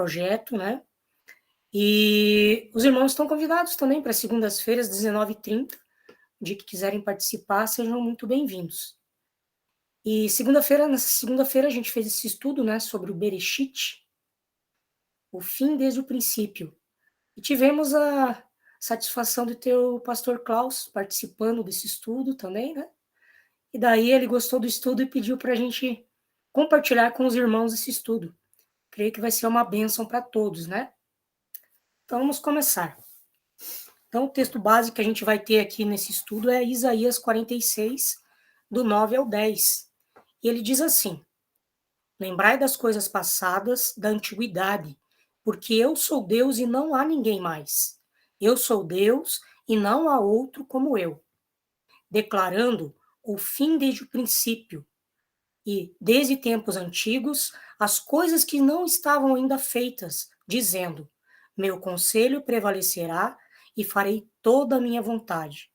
projeto, né? E os irmãos estão convidados também para segundas-feiras, 19h30. O dia que quiserem participar, sejam muito bem-vindos. E nessa segunda-feira, a gente fez esse estudo, né, sobre o Bereshit, o fim desde o princípio. E tivemos a satisfação de ter o pastor Klaus participando desse estudo também, né? E daí ele gostou do estudo e pediu para a gente compartilhar com os irmãos esse estudo. Creio que vai ser uma bênção para todos, né? Então vamos começar. Então o texto básico que a gente vai ter aqui nesse estudo é Isaías 46, do 9 ao 10. E ele diz assim: Lembrai das coisas passadas da antiguidade, porque eu sou Deus e não há ninguém mais. Eu sou Deus e não há outro como eu, declarando o fim desde o princípio e, desde tempos antigos, as coisas que não estavam ainda feitas, dizendo: Meu conselho prevalecerá e farei toda a minha vontade.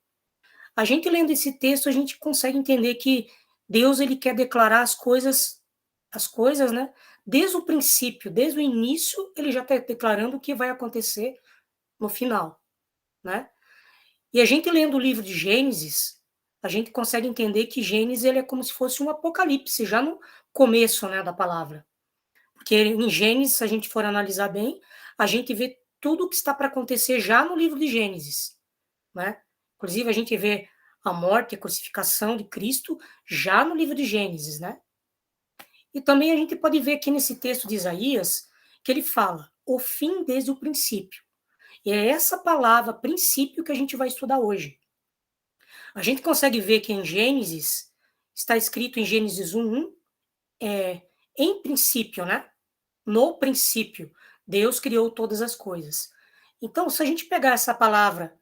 A gente lendo esse texto, a gente consegue entender que Deus ele quer declarar as coisas, né? Desde o princípio, desde o início, ele já está declarando o que vai acontecer no final, né? E a gente lendo o livro de Gênesis, a gente consegue entender que Gênesis ele é como se fosse um apocalipse, já no começo, né, da palavra. Porque em Gênesis, se a gente for analisar bem, a gente vê tudo o que está para acontecer já no livro de Gênesis, né? Inclusive, a gente vê a morte, a crucificação de Cristo já no livro de Gênesis, né? E também a gente pode ver aqui nesse texto de Isaías que ele fala o fim desde o princípio. E é essa palavra princípio que a gente vai estudar hoje. A gente consegue ver que em Gênesis, está escrito em Gênesis 1:1, em princípio, né? No princípio, Deus criou todas as coisas. Então, se a gente pegar essa palavra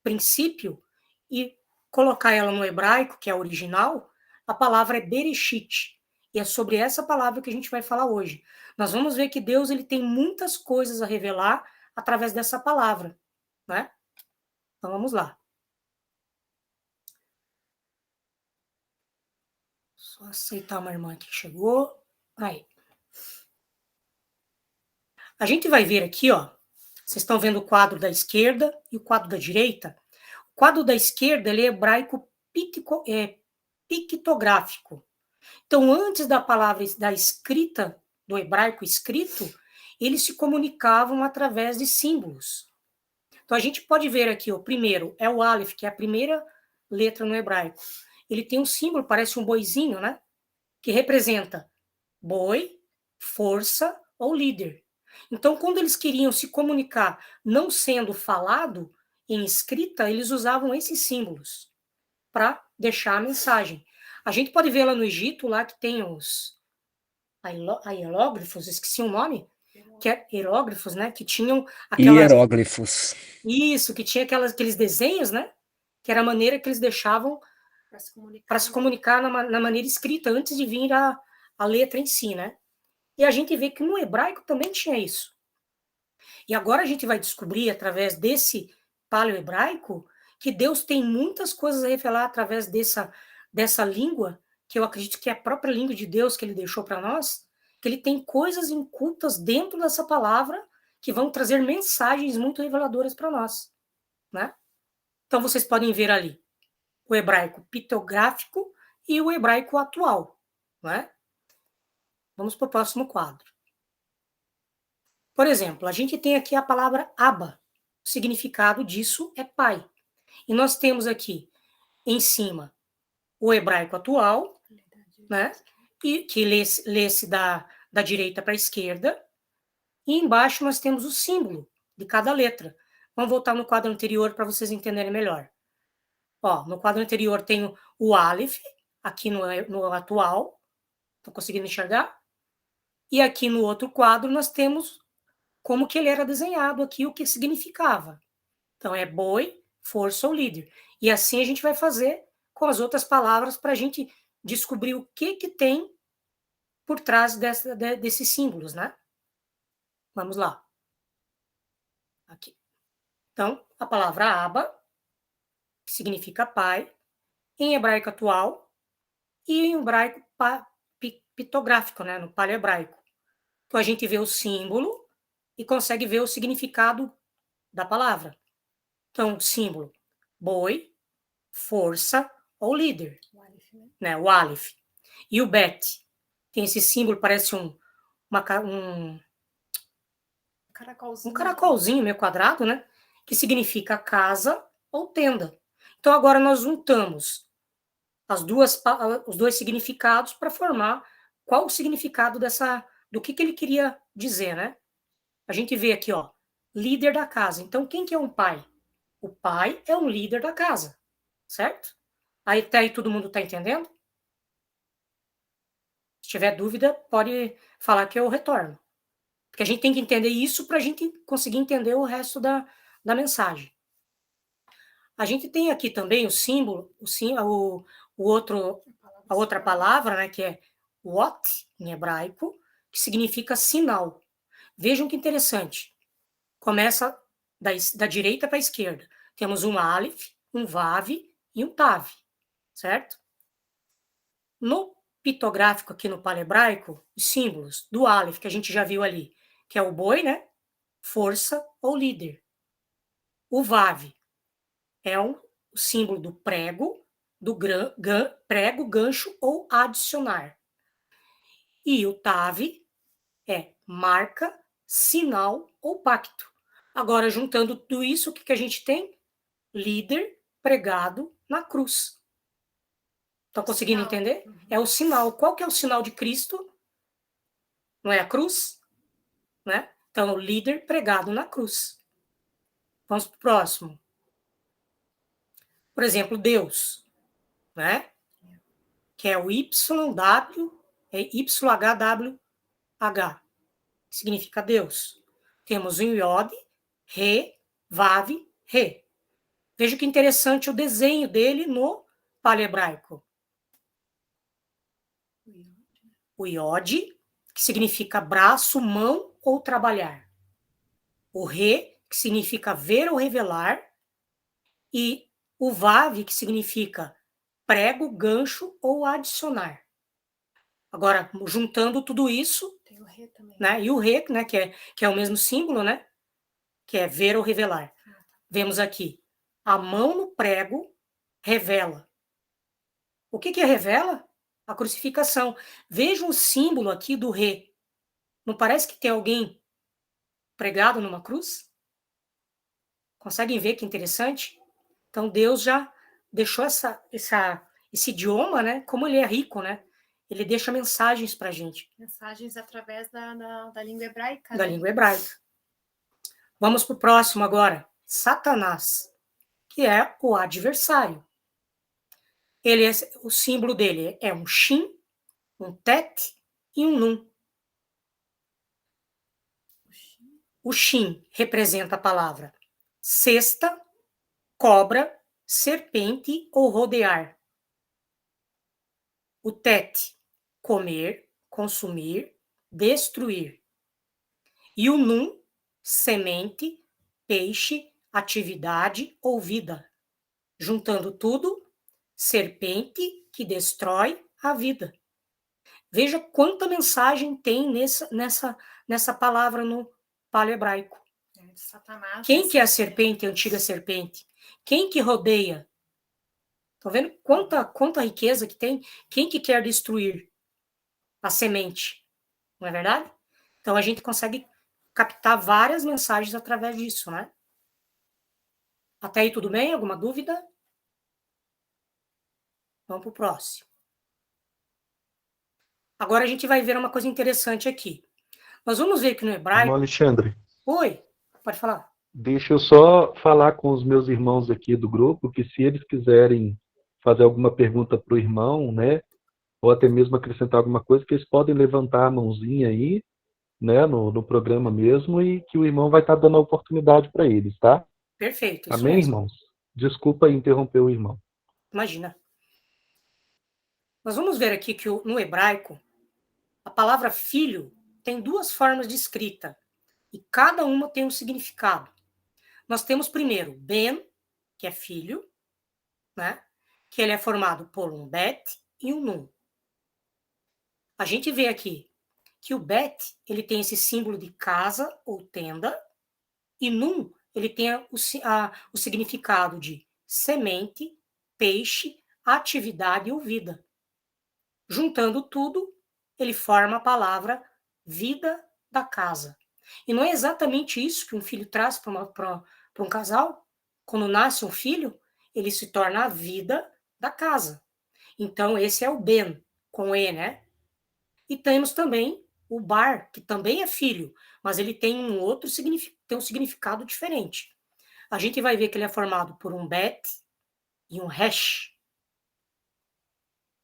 princípio e colocar ela no hebraico, que é a original, a palavra é Bereshit. E é sobre essa palavra que a gente vai falar hoje. Nós vamos ver que Deus ele tem muitas coisas a revelar através dessa palavra, né? Então vamos lá. Só aceitar uma irmã que chegou. Aí. A gente vai ver aqui, ó. Vocês estão vendo o quadro da esquerda e o quadro da direita? O quadro da esquerda ele é hebraico pictográfico. Então, antes da palavra da escrita, do hebraico escrito, eles se comunicavam através de símbolos. Então, a gente pode ver aqui, o primeiro é o Aleph, que é a primeira letra no hebraico. Ele tem um símbolo, parece um boizinho, né? Que representa boi, força ou líder. Então, quando eles queriam se comunicar não sendo falado em escrita, eles usavam esses símbolos para deixar a mensagem. A gente pode ver lá no Egito, lá que tem os hieróglifos, esqueci o nome, que é hieróglifos, né? Que tinham aquelas... Hieróglifos. Isso, que tinha aqueles desenhos, né? Que era a maneira que eles deixavam para se comunicar na maneira escrita, antes de vir a letra em si, né? E a gente vê que no hebraico também tinha isso. E agora a gente vai descobrir, através desse paleo-hebraico, que Deus tem muitas coisas a revelar através dessa língua, que eu acredito que é a própria língua de Deus que ele deixou para nós, que ele tem coisas incultas dentro dessa palavra que vão trazer mensagens muito reveladoras para nós, né? Então vocês podem ver ali o hebraico pitográfico e o hebraico atual, né? Vamos para o próximo quadro. Por exemplo, a gente tem aqui a palavra Abba. O significado disso é pai. E nós temos aqui, em cima, o hebraico atual, né? E que lê-se da direita para a esquerda. E embaixo nós temos o símbolo de cada letra. Vamos voltar no quadro anterior para vocês entenderem melhor. Ó, no quadro anterior tem o Aleph, aqui no atual. Estão conseguindo enxergar? E aqui no outro quadro nós temos como que ele era desenhado aqui, o que significava. Então, é boi, força ou líder. E assim a gente vai fazer com as outras palavras para a gente descobrir o que tem por trás desses símbolos, né? Vamos lá. Aqui. Então, a palavra Abba, que significa pai, em hebraico atual e em hebraico pitográfico, né? No paleohebraico. Então, a gente vê o símbolo e consegue ver o significado da palavra. Então, símbolo, boi, força ou líder, né? O Aleph. E o Bet tem esse símbolo, parece um caracolzinho meio quadrado, né? Que significa casa ou tenda. Então, agora nós juntamos os dois significados para formar qual o significado do que ele queria dizer, né? A gente vê aqui, ó, líder da casa. Então, quem que é um pai? O pai é um líder da casa, certo? Aí, até aí todo mundo está entendendo? Se tiver dúvida, pode falar que eu retorno. Porque a gente tem que entender isso para a gente conseguir entender o resto da mensagem. A gente tem aqui também o símbolo, a outra palavra, né, que é what, em hebraico, que significa sinal. Vejam que interessante. Começa da direita para a esquerda. Temos um Aleph, um Vav e um Tav, certo? No pitográfico aqui no palehebraico, os símbolos do Aleph, que a gente já viu ali, que é o boi, né? Força ou líder. O Vav é o símbolo do prego, prego, gancho ou adicionar. E o Tav é marca, sinal ou pacto. Agora, juntando tudo isso, o que a gente tem? Líder pregado na cruz. Estão conseguindo entender? É o sinal. Qual que é o sinal de Cristo? Não é a cruz? Né? Então, o líder pregado na cruz. Vamos para o próximo. Por exemplo, Deus, né? Que é o YHWH, que significa Deus. Temos o Yod, Re, Vav, Re. Veja que interessante o desenho dele no palehebraico. O Yod, que significa braço, mão ou trabalhar. O Re, que significa ver ou revelar. E o Vav, que significa prego, gancho ou adicionar. Agora, juntando tudo isso, tem o Re também, né? E o Re, né, que é o mesmo símbolo, né? Que é ver ou revelar. Vemos aqui, a mão no prego revela. O que revela? A crucificação. Vejam o símbolo aqui do Re. Não parece que tem alguém pregado numa cruz? Conseguem ver que interessante? Então, Deus já deixou esse idioma, né? Como ele é rico, né? Ele deixa mensagens para a gente. Mensagens através da língua hebraica. Da língua hebraica. Vamos para o próximo agora. Satanás, que é o adversário. O símbolo dele é um Shin, um Tet e um Nun. O Shin representa a palavra cesta, cobra, serpente ou rodear. O Tet, comer, consumir, destruir. E o Nun, semente, peixe, atividade ou vida. Juntando tudo, serpente que destrói a vida. Veja quanta mensagem tem nessa palavra no palehebraico. Satanás. Quem que é a serpente, a antiga serpente? Quem que rodeia? Estão vendo quanta riqueza que tem? Quem que quer destruir? A semente. Não é verdade? Então a gente consegue captar várias mensagens através disso, né? Até aí tudo bem? Alguma dúvida? Vamos para o próximo. Agora a gente vai ver uma coisa interessante aqui. Nós vamos ver que no hebraico... Irmão Alexandre. Oi, pode falar. Deixa eu só falar com os meus irmãos aqui do grupo, que se eles quiserem fazer alguma pergunta para o irmão, né, ou até mesmo acrescentar alguma coisa, que eles podem levantar a mãozinha aí, né, no programa mesmo, e que o irmão vai estar dando a oportunidade para eles, tá? Perfeito, isso Amém, mesmo. irmãos? Desculpa interromper o irmão. Imagina. Nós vamos ver aqui que no hebraico, a palavra filho tem duas formas de escrita, e cada uma tem um significado. Nós temos primeiro Ben, que é filho, né? Que ele é formado por um Bet e um Nun. A gente vê aqui que o Bet, ele tem esse símbolo de casa ou tenda, e Nun, ele tem o significado de semente, peixe, atividade ou vida. Juntando tudo, ele forma a palavra vida da casa. E não é exatamente isso que um filho traz para um casal? Quando nasce um filho, ele se torna a vida da casa. Então, esse é o Ben, com E, né? E temos também o Bar, que também é filho, mas ele tem tem um significado diferente. A gente vai ver que ele é formado por um Bet e um Resh.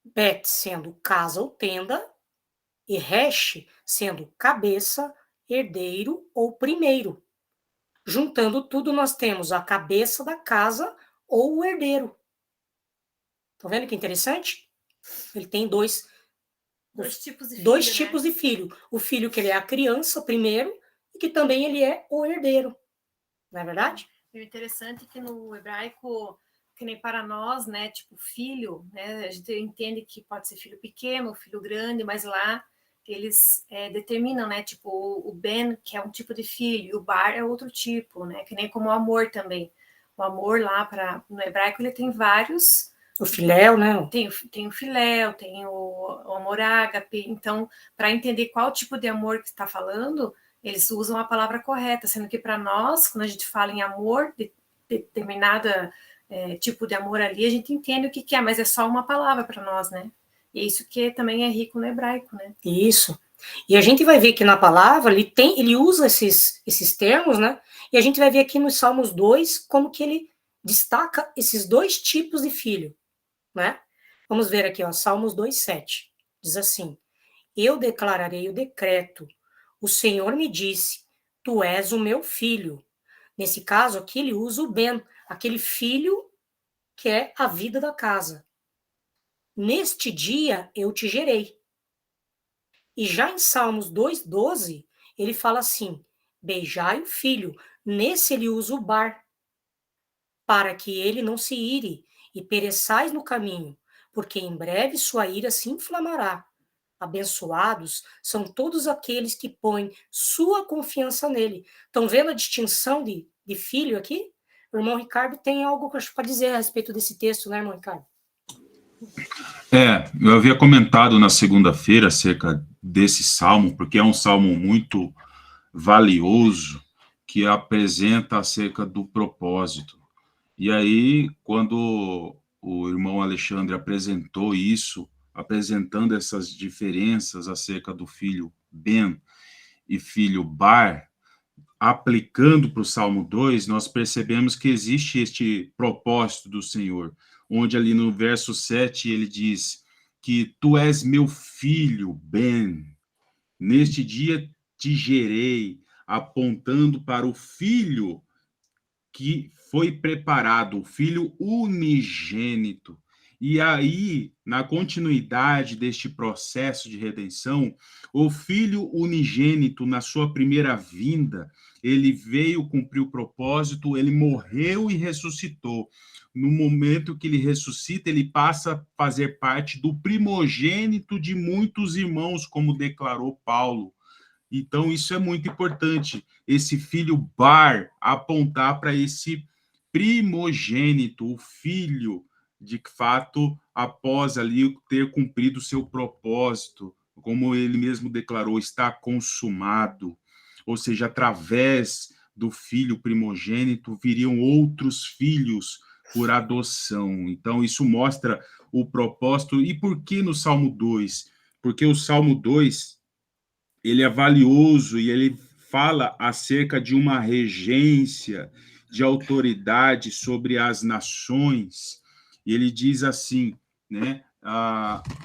Bet sendo casa ou tenda, e Resh sendo cabeça, herdeiro ou primeiro. Juntando tudo, nós temos a cabeça da casa ou o herdeiro. Estão vendo que interessante? Ele tem dois tipos de filho, dois tipos de filho. O filho que ele é a criança primeiro e que também ele é o herdeiro. Não é verdade? E o interessante é que no hebraico, que nem para nós, né, tipo filho, né, a gente entende que pode ser filho pequeno, filho grande, mas lá eles determinam, né, tipo o Ben, que é um tipo de filho, e o Bar é outro tipo, né, que nem como o amor também. O amor lá, no hebraico, ele tem vários. O filéu, né? Tem o filéu, tem o amor ágape. Então, para entender qual tipo de amor que está falando, eles usam a palavra correta, sendo que para nós, quando a gente fala em amor, de determinada tipo de amor ali, a gente entende o que é, mas é só uma palavra para nós, né? E é isso que também é rico no hebraico, né? Isso. E a gente vai ver que na palavra ele usa esses termos, né? E a gente vai ver aqui nos Salmos 2 como que ele destaca esses dois tipos de filho, né? Vamos ver aqui, ó, Salmos 2:7. Diz assim: Eu declararei o decreto. O Senhor me disse: Tu és o meu filho. Nesse caso aqui, ele usa o Ben, aquele filho que é a vida da casa. Neste dia eu te gerei. E já em Salmos 2:12, ele fala assim: Beijai o filho. Nesse ele usa o Bar, para que ele não se ire e pereçais no caminho, porque em breve sua ira se inflamará. Abençoados são todos aqueles que põem sua confiança nele. Estão vendo a distinção de filho aqui? O irmão Ricardo tem algo para dizer a respeito desse texto, né, irmão Ricardo? Eu havia comentado na segunda-feira acerca desse salmo, porque é um salmo muito valioso, que apresenta acerca do propósito. E aí, quando o irmão Alexandre apresentou isso, apresentando essas diferenças acerca do filho Ben e filho Bar, aplicando para o Salmo 2, nós percebemos que existe este propósito do Senhor, onde ali no verso 7 ele diz que tu és meu filho, Ben, neste dia te gerei, apontando para o filho que foi preparado, o filho unigênito. E aí, na continuidade deste processo de redenção, o filho unigênito, na sua primeira vinda, ele veio cumprir o propósito, ele morreu e ressuscitou. No momento que ele ressuscita, ele passa a fazer parte do primogênito de muitos irmãos, como declarou Paulo. Então, isso é muito importante, esse filho Bar apontar para esse primogênito, o filho, de fato, após ali ter cumprido o seu propósito, como ele mesmo declarou, está consumado. Ou seja, através do filho primogênito viriam outros filhos por adoção. Então, isso mostra o propósito. E por que no Salmo 2? Porque o Salmo 2 ele é valioso e ele fala acerca de uma regência de autoridade sobre as nações. E ele diz assim, né,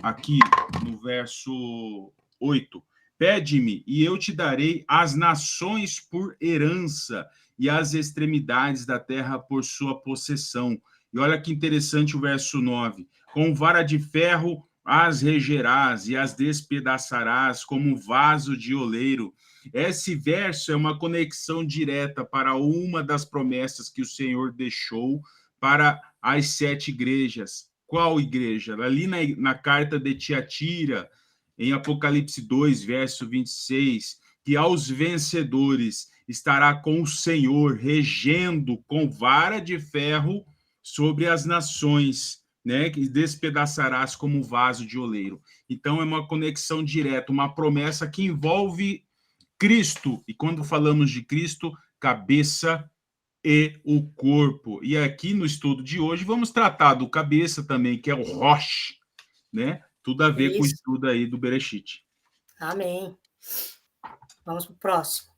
aqui no verso 8, pede-me e eu te darei as nações por herança e as extremidades da terra por sua possessão. E olha que interessante o verso 9, com vara de ferro as regerás e as despedaçarás como um vaso de oleiro. Esse verso é uma conexão direta para uma das promessas que o Senhor deixou para as 7 igrejas. Qual igreja? Ali na carta de Tiatira, em Apocalipse 2, verso 26, que aos vencedores estará com o Senhor, regendo com vara de ferro sobre as nações, né, que despedaçarás como vaso de oleiro. Então, é uma conexão direta, uma promessa que envolve Cristo, e quando falamos de Cristo, cabeça e o corpo. E aqui no estudo de hoje vamos tratar do cabeça também, que é o Rosh, né? Tudo a ver com o estudo aí do Bereshit. Amém. Vamos para o próximo.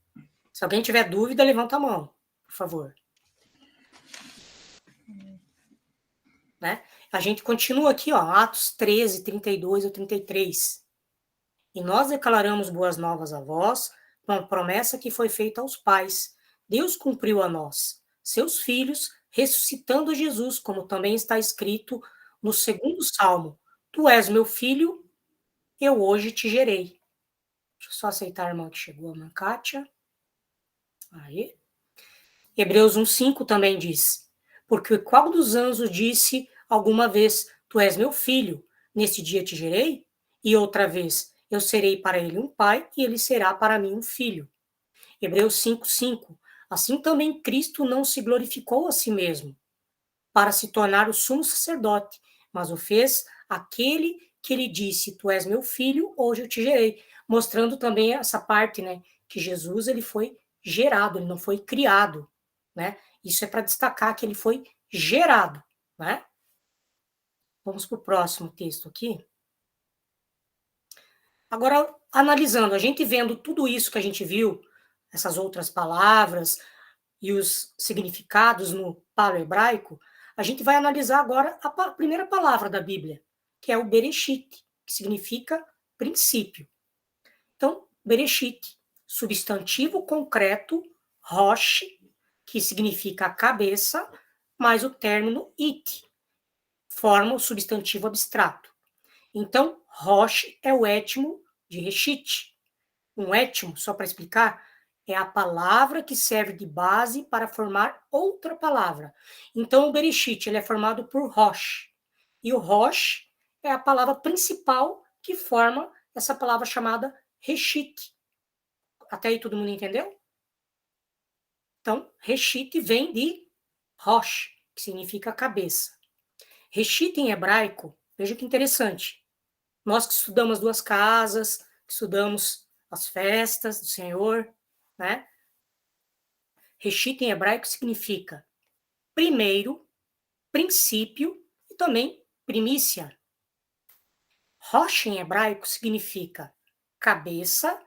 Se alguém tiver dúvida, levanta a mão, por favor. Né? A gente continua aqui, ó, Atos 13, 32 a 33. E nós declaramos boas novas a vós, com a promessa que foi feita aos pais. Deus cumpriu a nós, seus filhos, ressuscitando Jesus, como também está escrito no 2º Salmo. Tu és meu filho, eu hoje te gerei. Deixa eu só aceitar a irmã que chegou, a irmã Kátia. Aí. Hebreus 1,5 também diz: porque qual dos anjos disse alguma vez, tu és meu filho, neste dia te gerei? E outra vez, eu serei para ele um pai, e ele será para mim um filho. Hebreus 5,5. Assim também Cristo não se glorificou a si mesmo, para se tornar o sumo sacerdote, mas o fez aquele que lhe disse, tu és meu filho, hoje eu te gerei. Mostrando também essa parte, né, que Jesus ele foi gerado, ele não foi criado, né? Isso é para destacar que ele foi gerado, né? Vamos para o próximo texto aqui. Agora, analisando, a gente vendo tudo isso que a gente viu, essas outras palavras e os significados no paleohebraico, a gente vai analisar agora a primeira palavra da Bíblia, que é o Bereshit, que significa princípio. Então, Bereshit, substantivo concreto, Rosh, que significa cabeça, mais o término it, forma o substantivo abstrato. Então, Rosh é o étimo de Reshit. Um étimo, só para explicar, é a palavra que serve de base para formar outra palavra. Então, o Bereshit ele é formado por Rosh. E o Rosh é a palavra principal que forma essa palavra chamada Reshit. Até aí todo mundo entendeu? Então, Reshit vem de Rosh, que significa cabeça. Reshit em hebraico, veja que interessante. Nós que estudamos duas casas, que estudamos as festas do Senhor, né? Reshit em hebraico significa primeiro, princípio e também primícia. Rosh em hebraico significa cabeça,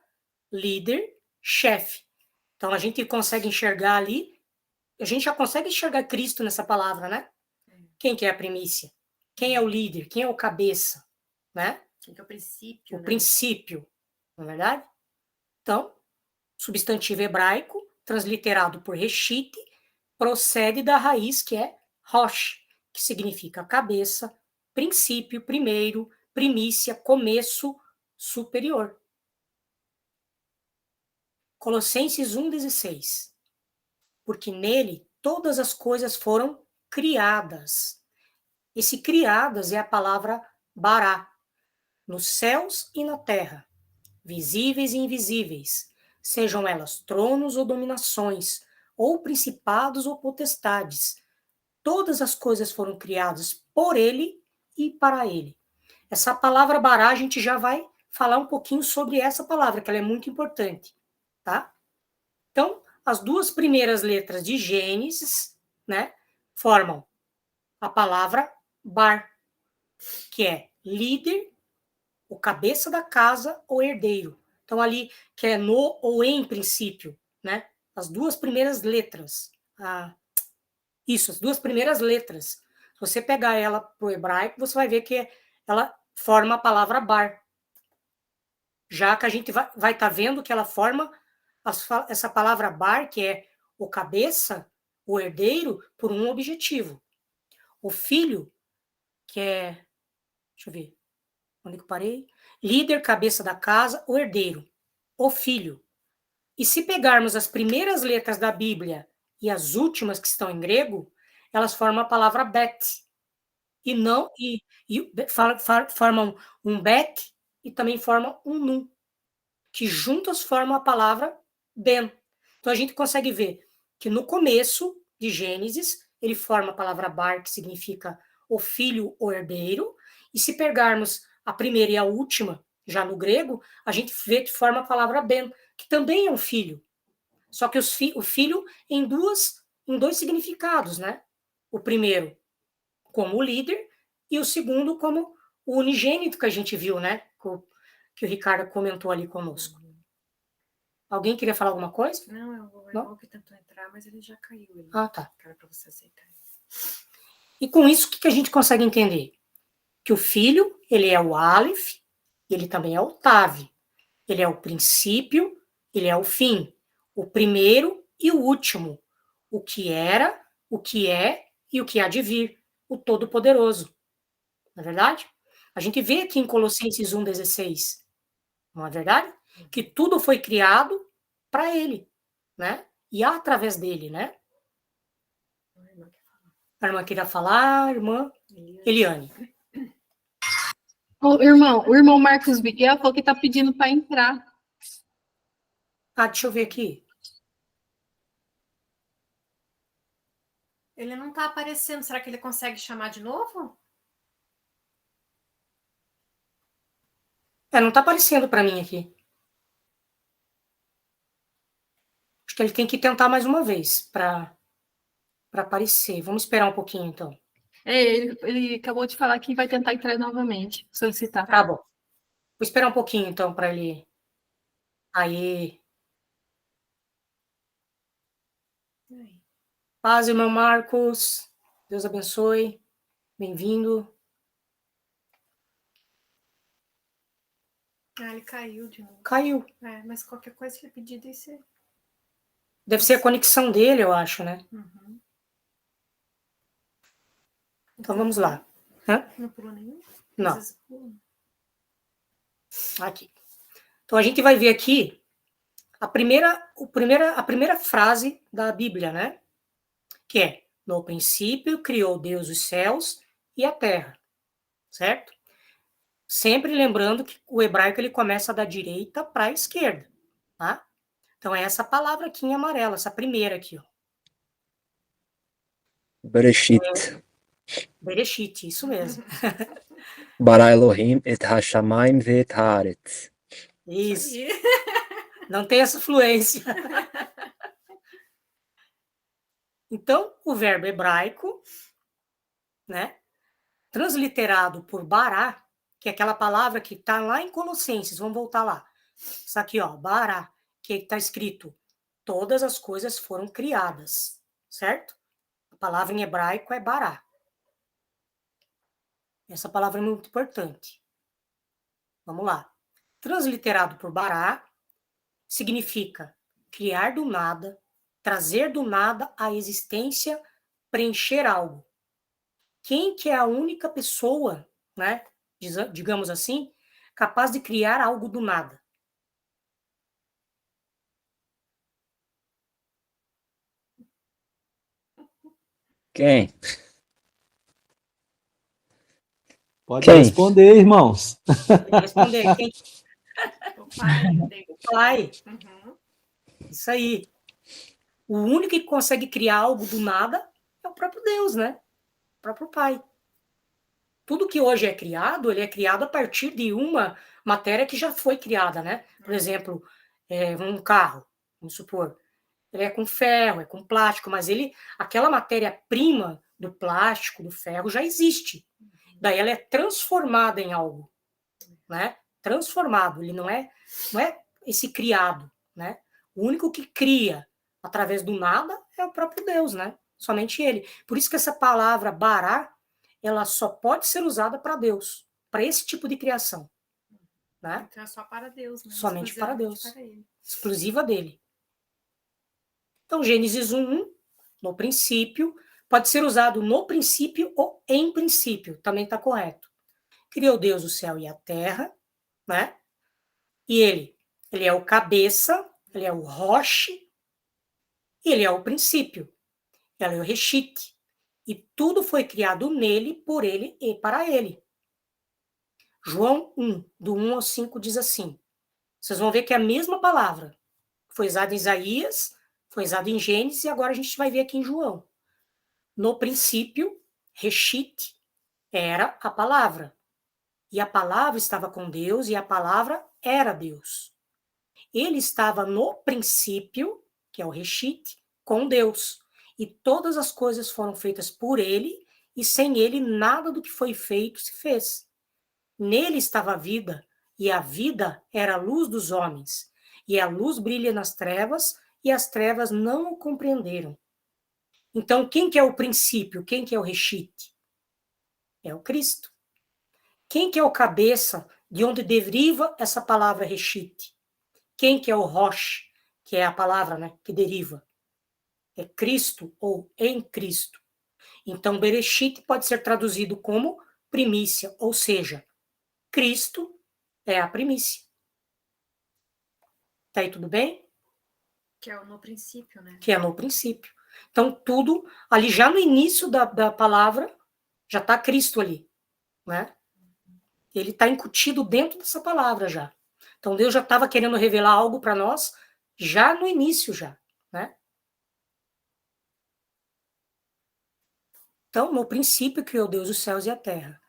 líder, chefe. Então a gente consegue enxergar ali, a gente já consegue enxergar Cristo nessa palavra, né? Quem que é a primícia? Quem é o líder? Quem é o cabeça? Né? Quem que é o princípio? O princípio, não é verdade? Então, substantivo hebraico, transliterado por Reshit, procede da raiz que é Rosh, que significa cabeça, princípio, primeiro, primícia, começo, superior. Colossenses 1,16. Porque nele todas as coisas foram criadas. Esse criadas é a palavra bará, nos céus e na terra, visíveis e invisíveis, sejam elas tronos ou dominações, ou principados ou potestades. Todas as coisas foram criadas por ele e para ele. Essa palavra bará, a gente já vai falar um pouquinho sobre essa palavra, que ela é muito importante, tá? Então, as duas primeiras letras de Gênesis, né, formam a palavra bar, que é líder, o cabeça da casa ou herdeiro. Então, ali, que é no ou em princípio, né? As duas primeiras letras. As duas primeiras letras. Se você pegar ela para o hebraico, você vai ver que ela forma a palavra bar. Já que a gente vai estar vendo que ela forma essa palavra bar, que é o cabeça, o herdeiro, por um objetivo. O filho, que é... Deixa eu ver. Onde que eu parei? Líder, cabeça da casa, o herdeiro. O filho. E se pegarmos as primeiras letras da Bíblia e as últimas que estão em grego, elas formam a palavra bet. E não... formam um bet e também formam um nun, que juntas formam a palavra ben. Então a gente consegue ver que no começo de Gênesis, ele forma a palavra bar, que significa o filho ou herdeiro, e se pegarmos a primeira e a última, já no grego, a gente vê que forma a palavra ben, que também é um filho. Só que o filho em dois significados, né? O primeiro como o líder e o segundo como o unigênito que a gente viu, né? Que o Ricardo comentou ali conosco. Alguém queria falar alguma coisa? Não, é o irmão que tentou entrar, mas ele já caiu. Tá. Para você aceitar. E com isso, o que a gente consegue entender? Que o filho, ele é o Aleph, ele também é o Tav. Ele é o princípio, ele é o fim. O primeiro e o último. O que era, o que é e o que há de vir. O Todo-Poderoso. Não é verdade? A gente vê aqui em Colossenses 1,16, não é verdade? Que tudo foi criado para ele, né? E através dele, né? A irmã queria falar, a irmã Eliane. O irmão Marcos Miguel falou que está pedindo para entrar. Deixa eu ver aqui. Ele não está aparecendo. Será que ele consegue chamar de novo? Não está aparecendo para mim aqui. Acho que ele tem que tentar mais uma vez para aparecer. Vamos esperar um pouquinho, então. Ele acabou de falar que vai tentar entrar novamente, solicitar. Tá bom. Vou esperar um pouquinho, então, para ele... Aí. Paz, irmão Marcos. Deus abençoe. Bem-vindo. Ele caiu de novo. Caiu. Mas qualquer coisa que ele pedir, deve ser a conexão dele, eu acho, né? Uhum. Então vamos lá. Não pulou nenhum? Não. Aqui. Então a gente vai ver aqui a primeira frase da Bíblia, né? Que é: no princípio criou Deus os céus e a terra. Certo? Sempre lembrando que o hebraico ele começa da direita para a esquerda, tá? Então é essa palavra aqui em amarelo, essa primeira aqui, ó. Bereshit. Bereshit, isso mesmo. Bara Elohim et hashamayim ve'et haaretz. Isso. Não tem essa fluência. Então, o verbo hebraico, né, transliterado por bará, que é aquela palavra que está lá em Colossenses, vamos voltar lá. Isso aqui, ó, bará, que está escrito: todas as coisas foram criadas, certo? A palavra em hebraico é bará. Essa palavra é muito importante. Vamos lá. Transliterado por bará, significa criar do nada, trazer do nada à existência, preencher algo. Quem que é a única pessoa, né, digamos assim, capaz de criar algo do nada? Quem? Pode responder, irmãos. Pode responder. Quem? O pai. O pai. Uhum. Isso aí. O único que consegue criar algo do nada é o próprio Deus, né? O próprio Pai. Tudo que hoje é criado, ele é criado a partir de uma matéria que já foi criada, né? Por exemplo, um carro, vamos supor. Ele é com ferro, é com plástico, mas aquela matéria-prima do plástico, do ferro, já existe. Daí ela é transformada em algo, né? Transformado, ele não é esse criado, né? O único que cria através do nada é o próprio Deus, né? Somente ele. Por isso que essa palavra bará, ela só pode ser usada para Deus, para esse tipo de criação, né? Então é só para Deus, né? Somente para Deus. Para ele. Exclusiva dele. Então, Gênesis 1:1, no princípio, pode ser usado no princípio ou em princípio, também está correto. Criou Deus o céu e a terra, né? E ele é o cabeça, ele é o roche, ele é o princípio, ele é o reshit. E tudo foi criado nele, por ele e para ele. João 1, do 1 ao 5, diz assim. Vocês vão ver que é a mesma palavra. Foi usada em Isaías, foi usada em Gênesis, e agora a gente vai ver aqui em João. No princípio, Reshit era a palavra. E a palavra estava com Deus, e a palavra era Deus. Ele estava no princípio, que é o Reshit, com Deus. E todas as coisas foram feitas por ele, e sem ele nada do que foi feito se fez. Nele estava a vida, e a vida era a luz dos homens. E a luz brilha nas trevas, e as trevas não o compreenderam. Então, quem que é o princípio? Quem que é o Reshit? É o Cristo. Quem que é o cabeça, de onde deriva essa palavra Reshit? Quem que é o Rosh, que é a palavra, né, que deriva? É Cristo ou em Cristo. Então, Bereshit pode ser traduzido como primícia, ou seja, Cristo é a primícia. Tá aí tudo bem? Que é no princípio, né? Que é no princípio. Então, tudo ali já no início da palavra, já está Cristo ali, né? Ele está incutido dentro dessa palavra já. Então, Deus já estava querendo revelar algo para nós já no início já, né? Então, no princípio criou Deus os céus e a terra.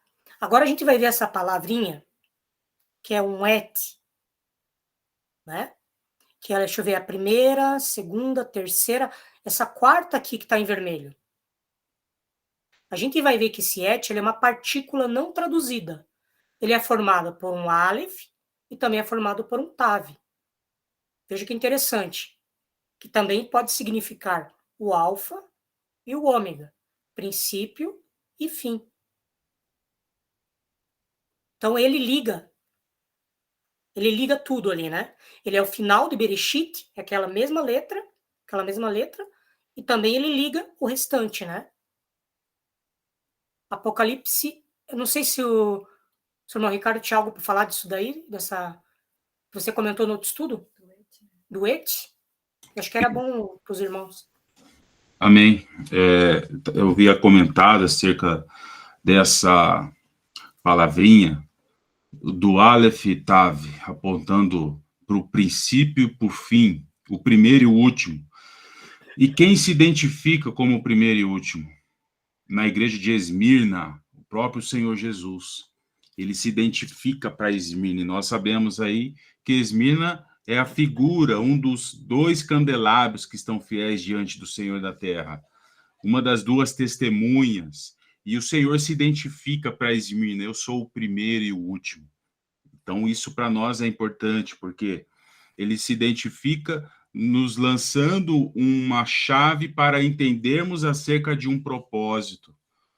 Agora a gente vai ver essa palavrinha, que é um et, né? Que é, deixa eu ver, a primeira, segunda, terceira, essa quarta aqui que está em vermelho. A gente vai ver que esse et, ele é uma partícula não traduzida. Ele é formado por um aleph e também é formado por um tav. Veja que interessante, que também pode significar o alfa e o ômega, princípio e fim. Então ele liga tudo ali, né? Ele é o final de Bereshit, é aquela mesma letra, e também ele liga o restante, né? Apocalipse, eu não sei se o irmão Ricardo tinha algo para falar disso daí, você comentou no outro estudo? Do et? Acho que era bom para os irmãos. Amém. Eu havia comentado acerca dessa palavrinha do Aleph e Tav, apontando para o princípio e para o fim, o primeiro e o último. E quem se identifica como o primeiro e último? Na igreja de Esmirna, o próprio Senhor Jesus. Ele se identifica para Esmirna. E nós sabemos aí que Esmirna é a figura, um dos 2 candelabros que estão fiéis diante do Senhor da terra. Uma das 2 testemunhas. E o Senhor se identifica para Esmirna. Eu sou o primeiro e o último. Então, isso para nós é importante, porque ele se identifica nos lançando uma chave para entendermos acerca de um propósito,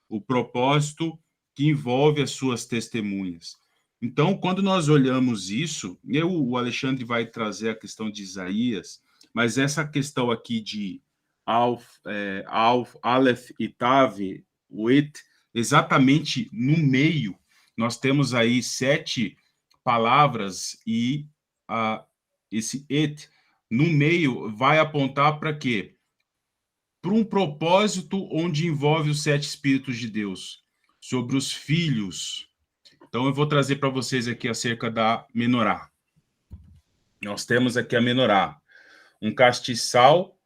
o propósito que envolve as suas testemunhas. Então, quando nós olhamos isso, o Alexandre vai trazer a questão de Isaías, mas essa questão aqui de Aleph e Tav, o et, exatamente no meio, nós temos aí 7 palavras e esse et no meio vai apontar para quê? Para um propósito onde envolve os 7 Espíritos de Deus, sobre os filhos. Então eu vou trazer para vocês aqui acerca da menorá. Nós temos aqui a menorá, um castiçal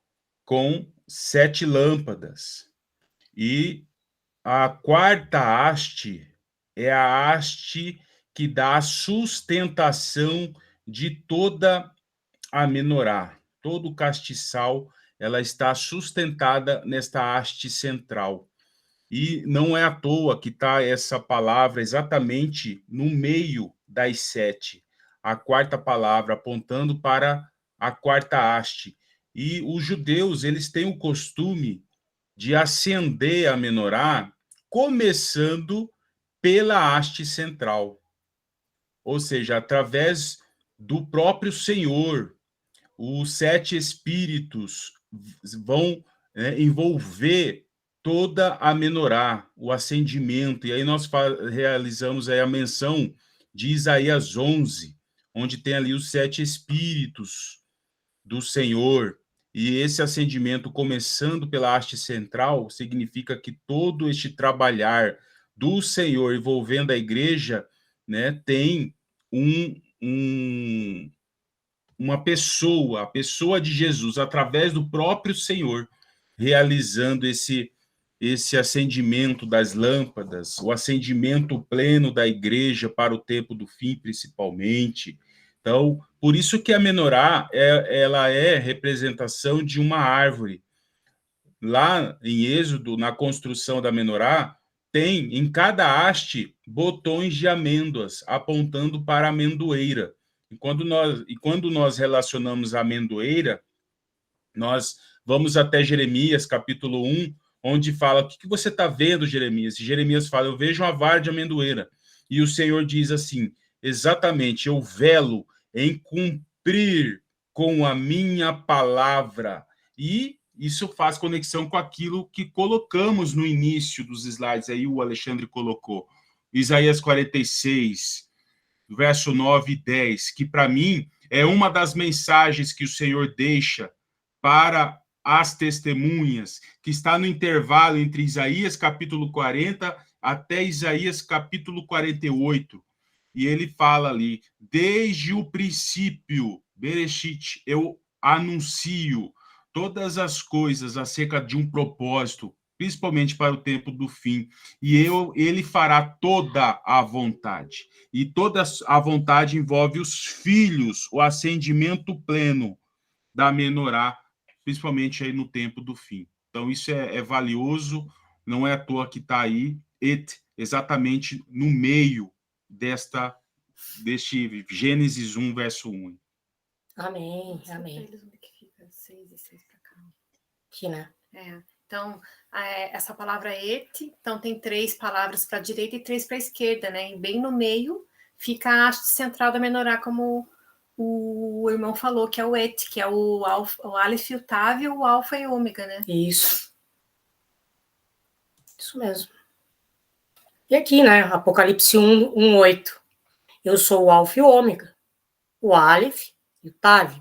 com 7 lâmpadas. E a quarta haste é a haste que dá a sustentação de toda a menorá. Todo o castiçal, ela está sustentada nesta haste central. E não é à toa que está essa palavra exatamente no meio das 7. A quarta palavra apontando para a quarta haste. E os judeus, eles têm o costume de acender a menorá começando pela haste central. Ou seja, através do próprio Senhor, os 7 espíritos vão envolver toda a menorá, o acendimento. E aí nós realizamos aí a menção de Isaías 11, onde tem ali os 7 espíritos do Senhor. E esse acendimento, começando pela haste central, significa que todo este trabalhar do Senhor envolvendo a igreja né, tem uma pessoa, a pessoa de Jesus, através do próprio Senhor, realizando esse acendimento das lâmpadas, o acendimento pleno da igreja para o tempo do fim, principalmente. Então, por isso que a menorá ela é representação de uma árvore. Lá em Êxodo, na construção da menorá, tem em cada haste botões de amêndoas apontando para a amendoeira. E quando nós relacionamos a amendoeira, nós vamos até Jeremias, capítulo 1, onde fala: o que você está vendo, Jeremias? E Jeremias fala: eu vejo uma vara de amendoeira. E o Senhor diz assim: exatamente, eu velo em cumprir com a minha palavra. E isso faz conexão com aquilo que colocamos no início dos slides, aí o Alexandre colocou. Isaías 46, verso 9 e 10, que para mim é uma das mensagens que o Senhor deixa para as testemunhas, que está no intervalo entre Isaías capítulo 40 até Isaías capítulo 48. E ele fala ali: desde o princípio, Bereshit, eu anuncio todas as coisas acerca de um propósito, principalmente para o tempo do fim, e ele fará toda a vontade. E toda a vontade envolve os filhos, o acendimento pleno da menorá, principalmente aí no tempo do fim. Então, isso é valioso, não é à toa que está aí, exatamente no meio deste Gênesis 1, verso 1. Amém, amém. Aqui, né? Então, essa palavra então tem 3 palavras para a direita e 3 para a esquerda, né? E bem no meio fica a haste central da menorá, como o irmão falou, que é o que é o Aleph e o Tav, o Alfa e o Ômega, né? Isso mesmo. E aqui, né? Apocalipse 1:8. Eu sou o Alfa e o Ômega, o Aleph e o Tav,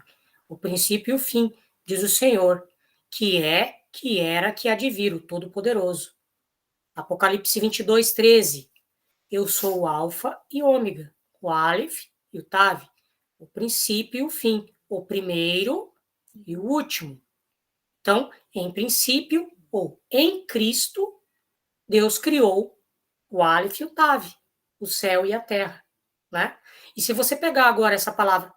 o princípio e o fim, diz o Senhor, que é, que era, que há de vir, o Todo-Poderoso. Apocalipse 22:13. Eu sou o Alfa e Ômega, o Aleph e o Tav, o princípio e o fim, o primeiro e o último. Então, em princípio, ou em Cristo, Deus criou o Aleph e o Tav, o céu e a terra, né? E se você pegar agora essa palavra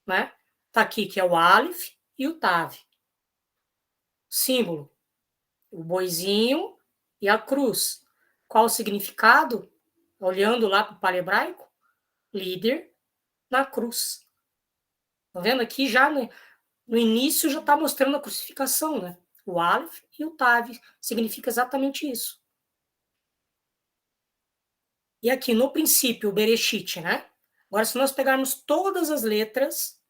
né? Tá aqui que é o Aleph e o Tav. Símbolo, o boizinho e a cruz. Qual o significado? Olhando lá para o palhebraico, líder na cruz. Tá vendo aqui já, né? No início já está mostrando a crucificação, né? O Aleph e o Tav significa exatamente isso. E aqui no princípio, o Bereshit, né? Agora, se nós pegarmos todas as letras,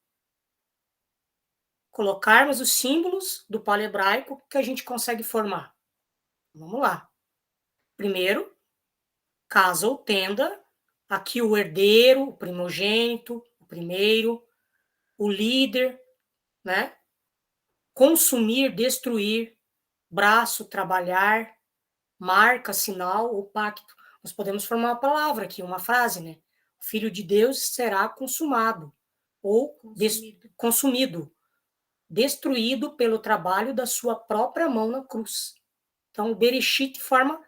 colocarmos os símbolos do palhebraico, o que a gente consegue formar? Vamos lá. Primeiro, casa ou tenda. Aqui o herdeiro, o primogênito, o primeiro, o líder, né? Consumir, destruir, braço, trabalhar, marca, sinal ou pacto. Nós podemos formar uma palavra aqui, uma frase, né? O Filho de Deus será consumado ou consumido, destruído pelo trabalho da sua própria mão na cruz. Então, o Bereshit forma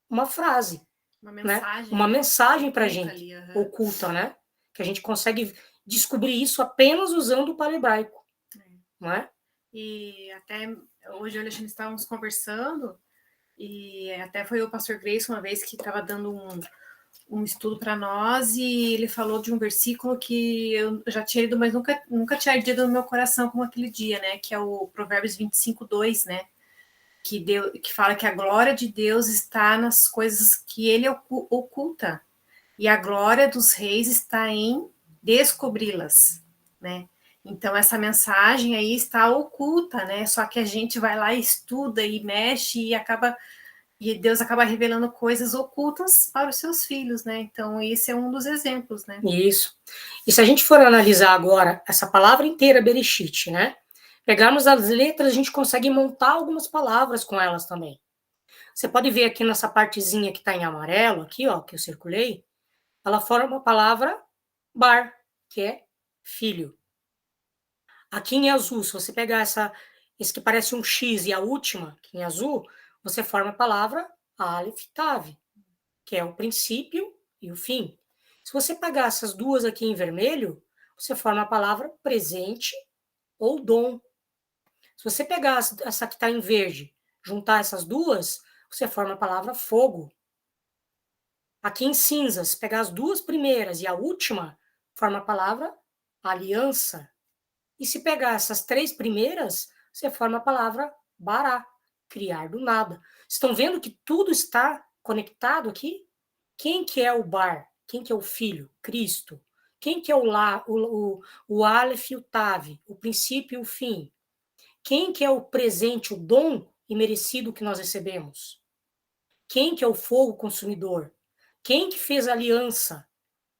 uma frase, uma mensagem para a gente, oculta, né? Que a gente consegue descobrir isso apenas usando o palhebraico, não é? E até hoje, Alexandre, estávamos conversando, e até foi o pastor Grace uma vez que estava dando um estudo para nós, e ele falou de um versículo que eu já tinha lido, mas nunca tinha ardido no meu coração como aquele dia, né? Que é o Provérbios 25:2, né? Que fala que a glória de Deus está nas coisas que ele oculta, e a glória dos reis está em descobri-las, né? Então, essa mensagem aí está oculta, né? Só que a gente vai lá e estuda e mexe e Deus acaba revelando coisas ocultas para os seus filhos, né? Então, esse é um dos exemplos, né? Isso. E se a gente for analisar agora essa palavra inteira, Bereshit, né? Pegarmos as letras, a gente consegue montar algumas palavras com elas também. Você pode ver aqui nessa partezinha que está em amarelo, aqui, ó, que eu circulei, ela forma a palavra bar, que é filho. Aqui em azul, se você pegar esse que parece um X e a última, aqui em azul, você forma a palavra Aleph Tav, que é o princípio e o fim. Se você pegar essas duas aqui em vermelho, você forma a palavra presente ou dom. Se você pegar essa que está em verde, juntar essas duas, você forma a palavra fogo. Aqui em cinza, se pegar as duas primeiras e a última, forma a palavra aliança. E se pegar essas três primeiras, você forma a palavra bará, criar do nada. Estão vendo que tudo está conectado aqui? Quem que é o bar? Quem que é o filho? Cristo. Quem que é o Aleph e o Tav, o princípio e o fim? Quem que é o presente, o dom imerecido que nós recebemos? Quem que é o fogo consumidor? Quem que fez a aliança?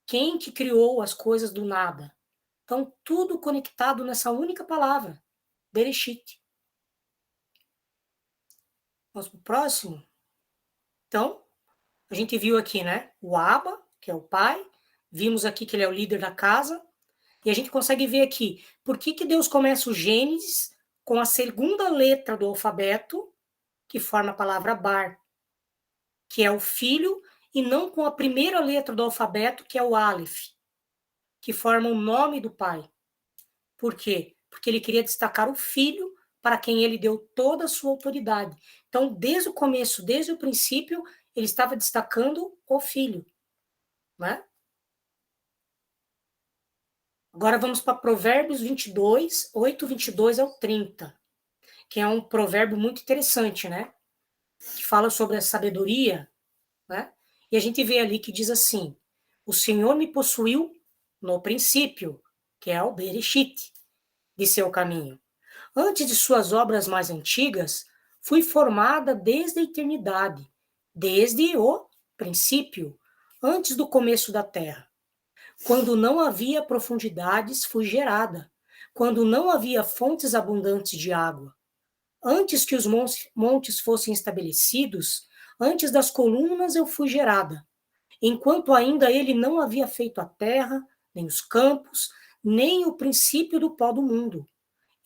Quem que criou as coisas do nada? Então, tudo conectado nessa única palavra, Bereshit. Vamos para o próximo? Então, a gente viu aqui, né? O Abba, que é o pai. Vimos aqui que ele é o líder da casa. E a gente consegue ver aqui, por que Deus começa o Gênesis com a segunda letra do alfabeto, que forma a palavra bar, que é o filho, e não com a primeira letra do alfabeto, que é o Aleph, que forma o nome do pai. Por quê? Porque ele queria destacar o filho para quem ele deu toda a sua autoridade. Então, desde o começo, desde o princípio, ele estava destacando o filho. Né? Agora vamos para Provérbios 22, 8, 22 ao 30, que é um provérbio muito interessante, né? Que fala sobre a sabedoria, né? E a gente vê ali que diz assim: o Senhor me possuiu no princípio, que é o Bereshit, de seu caminho. Antes de suas obras mais antigas, fui formada desde a eternidade, desde o princípio, antes do começo da terra. Quando não havia profundidades, fui gerada. Quando não havia fontes abundantes de água. Antes que os montes fossem estabelecidos, antes das colunas eu fui gerada. Enquanto ainda ele não havia feito a terra, nem os campos, nem o princípio do pó do mundo.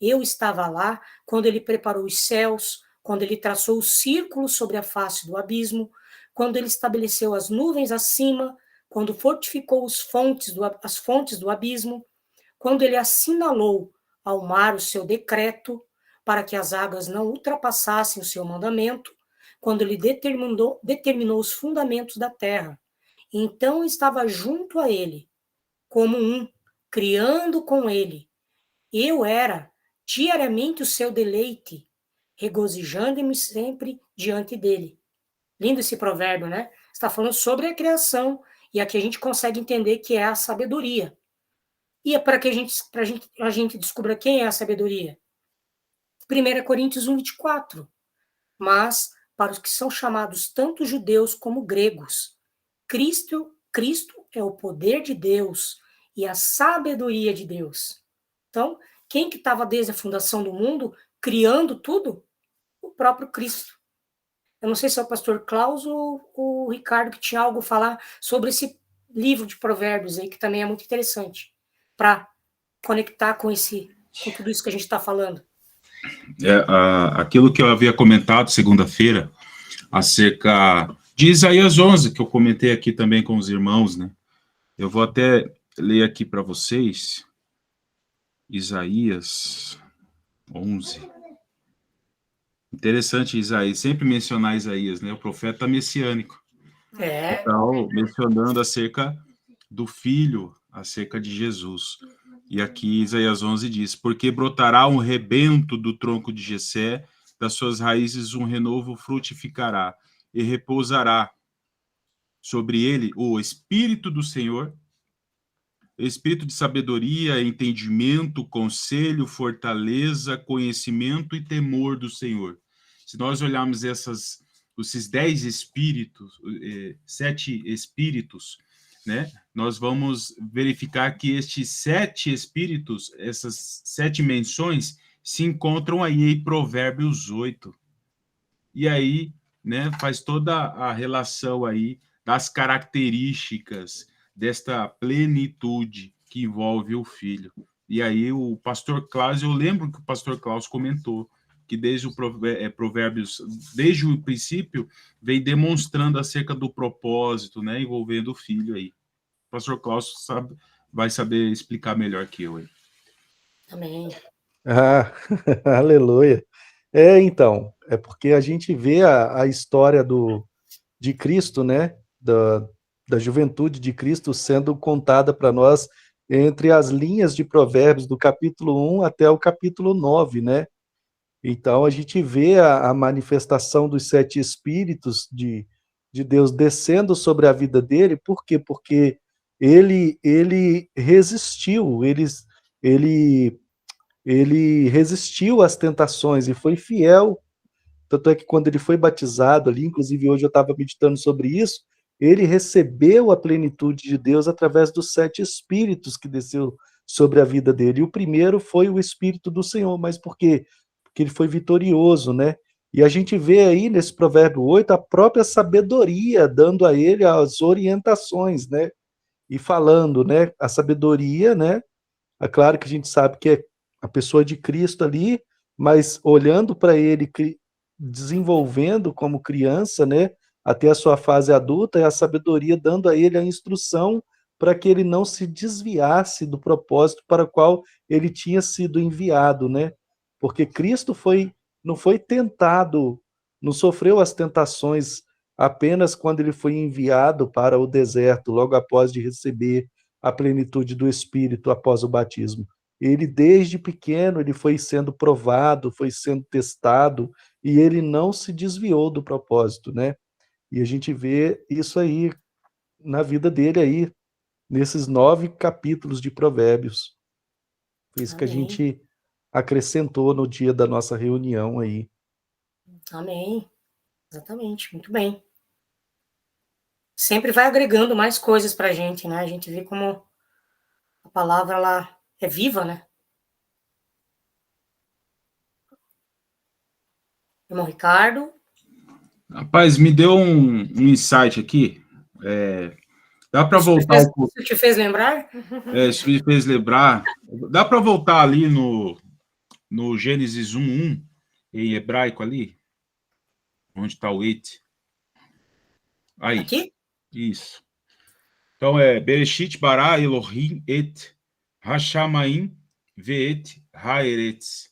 Eu estava lá quando ele preparou os céus, quando ele traçou o círculo sobre a face do abismo, quando ele estabeleceu as nuvens acima, quando fortificou as fontes do abismo, quando ele assinalou ao mar o seu decreto, para que as águas não ultrapassassem o seu mandamento, quando ele determinou os fundamentos da terra. Então estava junto a ele, como criando com ele. Eu era diariamente o seu deleite, regozijando-me sempre diante dele. Lindo esse provérbio, né? Está falando sobre a criação, e aqui a gente consegue entender que é a sabedoria. E é para que a gente descubra quem é a sabedoria. 1 Coríntios 1, 24. Mas, para os que são chamados tanto judeus como gregos, Cristo é o poder de Deus e a sabedoria de Deus. Então, quem que estava desde a fundação do mundo, criando tudo? O próprio Cristo. Eu não sei se é o pastor Klaus ou o Ricardo que tinha algo a falar sobre esse livro de provérbios aí, que também é muito interessante, para conectar com tudo isso que a gente está falando. Aquilo que eu havia comentado segunda-feira, acerca de Isaías 11, que eu comentei aqui também com os irmãos, né? Eu vou até ler aqui para vocês, Isaías 11. Interessante Isaías, sempre mencionar Isaías, né? O profeta messiânico. Então, mencionando acerca do filho, acerca de Jesus. E aqui Isaías 11 diz: porque brotará um rebento do tronco de Jessé, das suas raízes um renovo frutificará, e repousará sobre ele o Espírito do Senhor, espírito de sabedoria, entendimento, conselho, fortaleza, conhecimento e temor do Senhor. Se nós olharmos esses 10 espíritos, 7 espíritos, né, nós vamos verificar que estes 7 espíritos, essas 7 menções, se encontram aí em Provérbios 8. E aí, né, faz toda a relação aí das características desta plenitude que envolve o Filho. E aí o pastor Klaus, eu lembro que o pastor Klaus comentou que desde o Provérbios, desde o princípio, vem demonstrando acerca do propósito, né, envolvendo o Filho aí. O pastor Klaus vai saber explicar melhor que eu aí. Amém. Ah, aleluia. Então, é porque a gente vê a história de Cristo, né? Da juventude de Cristo sendo contada para nós entre as linhas de Provérbios, do capítulo 1 até o capítulo 9, né? Então, a gente vê a manifestação dos 7 espíritos de Deus descendo sobre a vida dele. Por quê? Porque ele resistiu, ele resistiu às tentações e foi fiel. Tanto é que quando ele foi batizado ali, inclusive hoje eu estava meditando sobre isso, ele recebeu a plenitude de Deus através dos 7 espíritos que desceu sobre a vida dele. E o primeiro foi o Espírito do Senhor. Mas por quê? Porque ele foi vitorioso, né? E a gente vê aí nesse provérbio 8 a própria sabedoria dando a ele as orientações, né? E falando, né? A sabedoria, né? É claro que a gente sabe que é a pessoa de Cristo ali, mas olhando para ele, desenvolvendo como criança, né, até a sua fase adulta, é a sabedoria dando a ele a instrução para que ele não se desviasse do propósito para o qual ele tinha sido enviado, né? Porque Cristo não foi tentado, não sofreu as tentações apenas quando ele foi enviado para o deserto, logo após de receber a plenitude do Espírito após o batismo. Ele, desde pequeno, ele foi sendo provado, foi sendo testado, e ele não se desviou do propósito, né? E a gente vê isso aí na vida dele aí, nesses 9 capítulos de Provérbios. Foi isso que a Amém. gente acrescentou no dia da nossa reunião aí. Amém. Exatamente, muito bem. Sempre vai agregando mais coisas para a gente, né? A gente vê como a palavra ela é viva, né? Irmão Ricardo. Rapaz, me deu um insight aqui. Dá para voltar um pouco. Isso te fez lembrar? Isso me fez lembrar. Dá para voltar ali no Gênesis 1:1, em hebraico ali? Onde está o it? Aí. Aqui? Isso. Então, Bereshit bara Elohim et Hashamayim ve'et haaretz.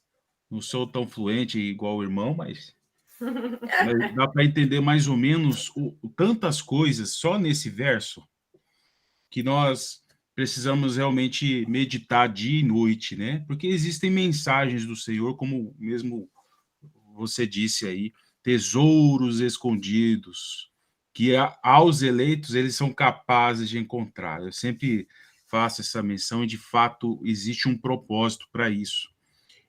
Não sou tão fluente igual o irmão, mas dá para entender mais ou menos tantas coisas só nesse verso que nós precisamos realmente meditar dia e noite, né? Porque existem mensagens do Senhor, como mesmo você disse aí, tesouros escondidos, que aos eleitos eles são capazes de encontrar. Eu sempre faço essa menção e, de fato, existe um propósito para isso.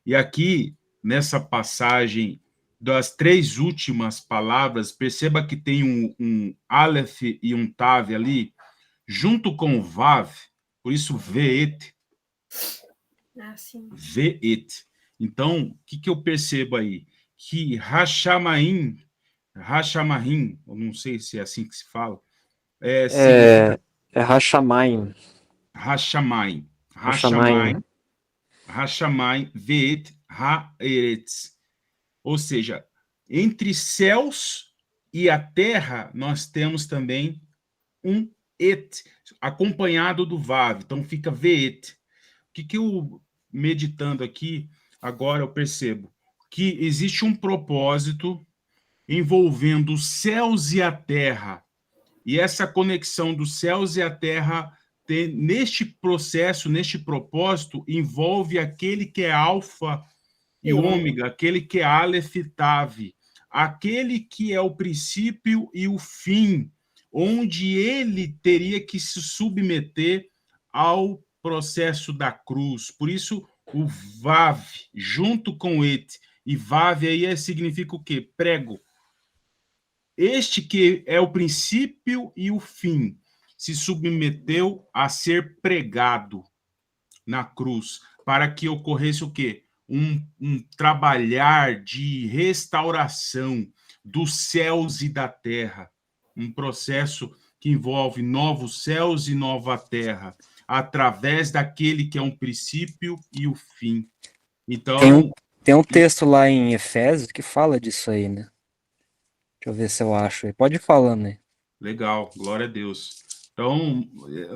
E aqui, nessa passagem das 3 últimas palavras, perceba que tem um Aleph e um Tav ali, junto com o Vav, por isso Ve'et. Ve'et. Então, o que eu percebo aí? Que Hashamayim, eu não sei se é assim que se fala, É Hashamayim. Hashamayim, Ve'et, Haaretz. Ou seja, entre céus e a terra, nós temos também um et, acompanhado do Vav. Então, fica Ve'et. O que eu, meditando aqui, agora eu percebo? Que existe um propósito envolvendo os céus e a terra. E essa conexão dos céus e a terra, neste processo, neste propósito, envolve aquele que é alfa e ômega, aquele que é Aleph e Tav, aquele que é o princípio e o fim, onde ele teria que se submeter ao processo da cruz. Por isso, o Vav, junto com Et, e Vav aí significa o quê? Prego. Este que é o princípio e o fim, se submeteu a ser pregado na cruz, para que ocorresse o quê? Um trabalhar de restauração dos céus e da terra, um processo que envolve novos céus e nova terra, através daquele que é um princípio e o fim. Então, Tem um texto lá em Efésios que fala disso aí, né? Deixa eu ver se eu acho aí. Pode ir falando aí. legal, glória a Deus. Então,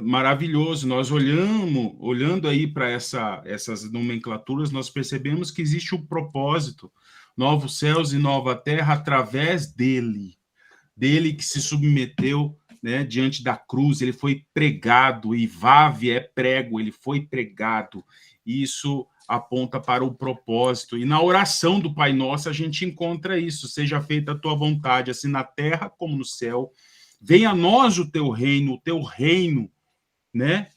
maravilhoso. Nós olhando aí para essas nomenclaturas, nós percebemos que existe um propósito, novos céus e nova terra, através dele que se submeteu, né, diante da cruz. Ele foi pregado, e Vave é prego, ele foi pregado. Isso aponta para o propósito. E na oração do Pai Nosso a gente encontra isso: seja feita a tua vontade, assim na terra como no céu. Venha a nós o teu reino, né,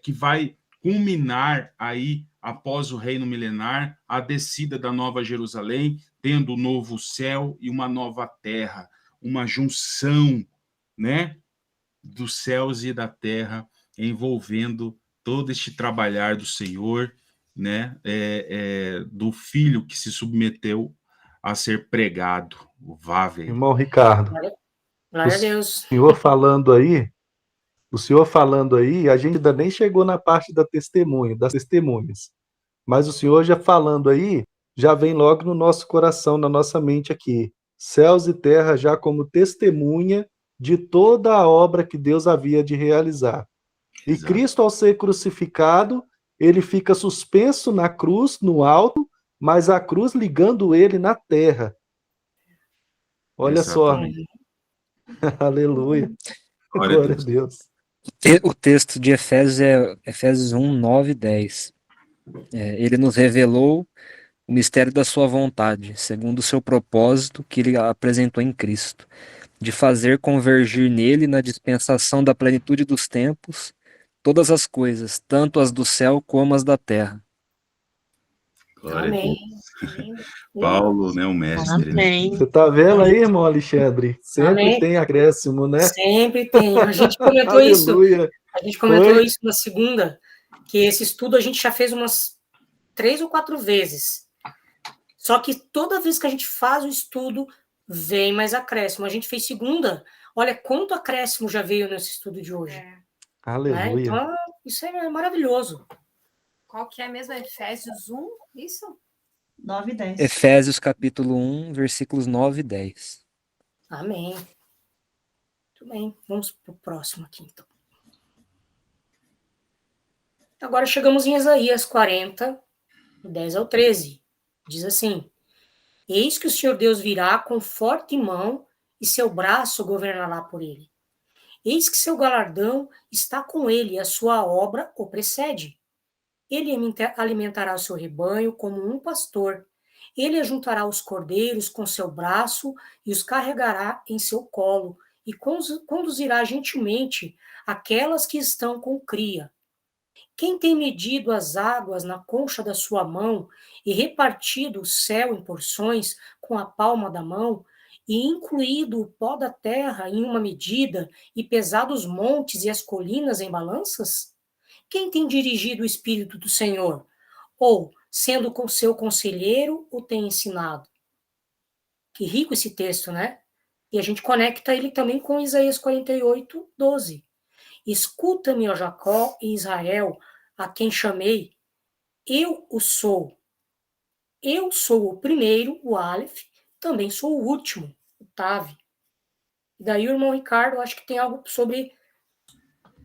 que vai culminar aí, após o reino milenar, a descida da Nova Jerusalém, tendo um novo céu e uma nova terra, uma junção, né, dos céus e da terra, envolvendo todo este trabalhar do Senhor, né, do Filho que se submeteu a ser pregado, o Vave. Irmão Ricardo, Glória a Deus. o senhor falando aí, a gente ainda nem chegou na parte das testemunhas. Mas o senhor já falando aí, já vem logo no nosso coração, na nossa mente aqui. Céus e terra já como testemunha de toda a obra que Deus havia de realizar. E Exato. Cristo, ao ser crucificado, ele fica suspenso na cruz, no alto, mas a cruz ligando ele na terra. Olha Exatamente. só. Aleluia. Glória a a Deus. O texto de Efésios é Efésios 1, 9 e 10. Ele nos revelou o mistério da sua vontade, segundo o seu propósito que ele apresentou em Cristo, de fazer convergir nele, na dispensação da plenitude dos tempos, todas as coisas, tanto as do céu como as da terra. Glória a Amém. Deus. Paulo, né, o mestre. Amém. Você tá vendo aí, irmão Alexandre? Sempre Amém. tem acréscimo, né? Sempre tem. A gente comentou isso. Aleluia. A gente comentou Oi? isso na segunda, que esse estudo a gente já fez umas 3 ou 4 vezes. Só que toda vez que a gente faz o estudo, vem mais acréscimo. A gente fez segunda, olha quanto acréscimo já veio nesse estudo de hoje. Né? Aleluia. Então, isso é maravilhoso. Qual que é mesmo? Efésios 1? Isso? 9 e 10. Efésios capítulo 1, versículos 9 e 10. Amém. Muito bem, vamos para o próximo aqui, então. Agora chegamos em Isaías 40, 10 ao 13. Diz assim: Eis que o Senhor Deus virá com forte mão e seu braço governará por ele. Eis que seu galardão está com ele e a sua obra o precede. Ele alimentará o seu rebanho como um pastor. Ele ajuntará os cordeiros com seu braço e os carregará em seu colo e conduzirá gentilmente aquelas que estão com cria. Quem tem medido as águas na concha da sua mão e repartido o céu em porções com a palma da mão, e incluído o pó da terra em uma medida e pesado os montes e as colinas em balanças? Quem tem dirigido o Espírito do Senhor? Ou, sendo com seu conselheiro, o tem ensinado? Que rico esse texto, né? E a gente conecta ele também com Isaías 48, 12. Escuta-me, ó Jacó e Israel, a quem chamei. Eu o sou. Eu sou o primeiro, o Aleph, também sou o último, o Tav. E daí o irmão Ricardo, acho que tem algo sobre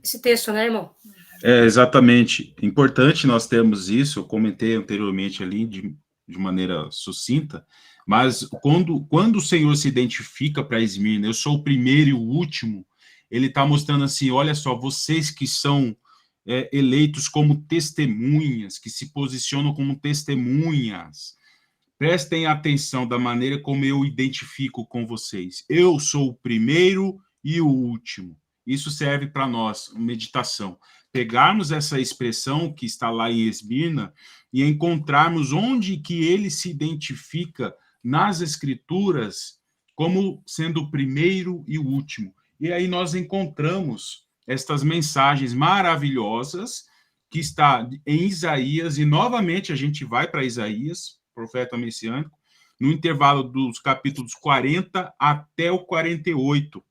esse texto, né, irmão? Exatamente. Importante nós termos isso, eu comentei anteriormente ali de maneira sucinta, mas quando o Senhor se identifica para Esmirna, eu sou o primeiro e o último, ele está mostrando assim, olha só, vocês que são eleitos como testemunhas, que se posicionam como testemunhas, prestem atenção da maneira como eu identifico com vocês. Eu sou o primeiro e o último. Isso serve para nós, meditação. Pegarmos essa expressão que está lá em Esmirna e encontrarmos onde que ele se identifica nas Escrituras como sendo o primeiro e o último. E aí nós encontramos estas mensagens maravilhosas que está em Isaías, e novamente a gente vai para Isaías, profeta messiânico, no intervalo dos capítulos 40 até o 48.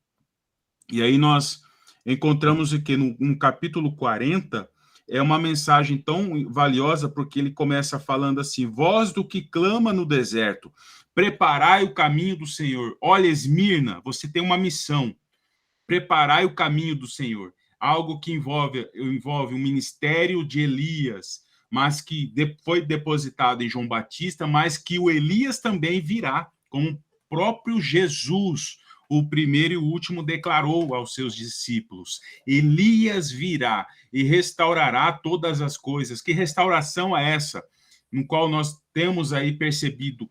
E aí nós encontramos que no capítulo 40 é uma mensagem tão valiosa, porque ele começa falando assim: voz do que clama no deserto, preparai o caminho do Senhor. Olha, Esmirna, você tem uma missão, preparai o caminho do Senhor. Algo que envolve o ministério de Elias, mas que foi depositado em João Batista, mas que o Elias também virá, como o próprio Jesus, o primeiro e o último, declarou aos seus discípulos: Elias virá e restaurará todas as coisas. Que restauração é essa? No qual nós temos aí percebido,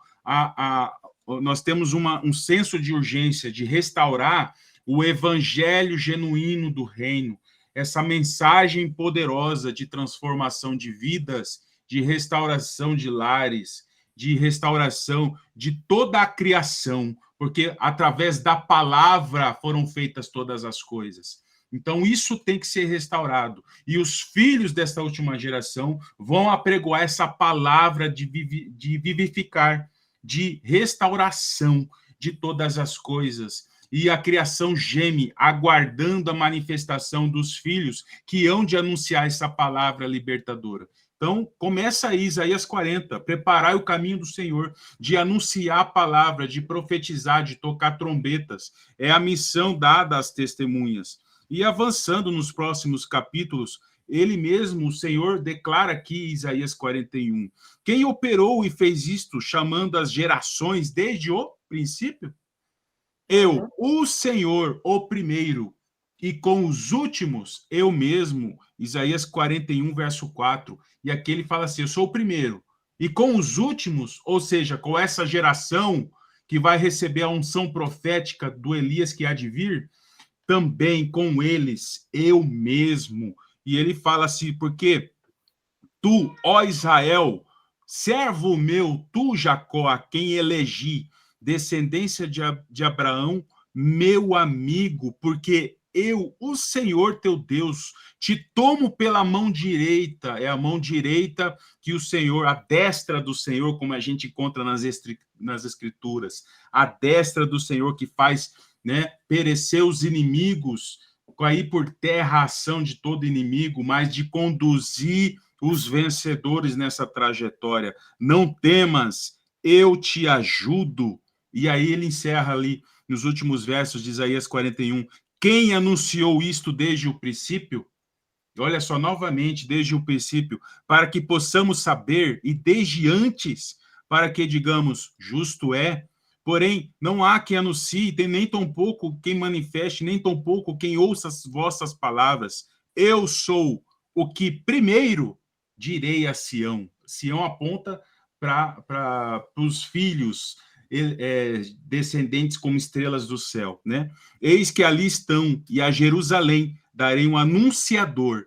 nós temos um senso de urgência de restaurar o evangelho genuíno do reino, essa mensagem poderosa de transformação de vidas, de restauração de lares, de restauração de toda a criação, porque através da palavra foram feitas todas as coisas. Então, isso tem que ser restaurado. E os filhos desta última geração vão apregoar essa palavra de vivificar, de restauração de todas as coisas. E a criação geme, aguardando a manifestação dos filhos que hão de anunciar essa palavra libertadora. Então, começa aí, Isaías 40, preparai o caminho do Senhor, de anunciar a palavra, de profetizar, de tocar trombetas. É a missão dada às testemunhas. E avançando nos próximos capítulos, ele mesmo, o Senhor, declara aqui, Isaías 41, quem operou e fez isto, chamando as gerações desde o princípio? Eu, o Senhor, o primeiro, e com os últimos, eu mesmo. Isaías 41, verso 4. E aqui ele fala assim, eu sou o primeiro. E com os últimos, ou seja, com essa geração que vai receber a unção profética do Elias que há de vir, também com eles, eu mesmo. E ele fala assim, porque tu, ó Israel, servo meu, tu, Jacó, a quem elegi, descendência de Abraão, meu amigo, porque eu, o Senhor teu Deus, te tomo pela mão direita, é a mão direita que o Senhor, a destra do Senhor, como a gente encontra nas Escrituras, a destra do Senhor que faz, né, perecer os inimigos, cair por terra a ação de todo inimigo, mas de conduzir os vencedores nessa trajetória. Não temas, eu te ajudo. E aí ele encerra ali, nos últimos versos de Isaías 41, quem anunciou isto desde o princípio? Olha só, novamente, desde o princípio, para que possamos saber, e desde antes, para que digamos, justo é, porém, não há quem anuncie, nem tampouco quem manifeste, nem tampouco quem ouça as vossas palavras. Eu sou o que primeiro direi a Sião. Sião aponta para os filhos, descendentes como estrelas do céu, né? Eis que ali estão, e a Jerusalém darei um anunciador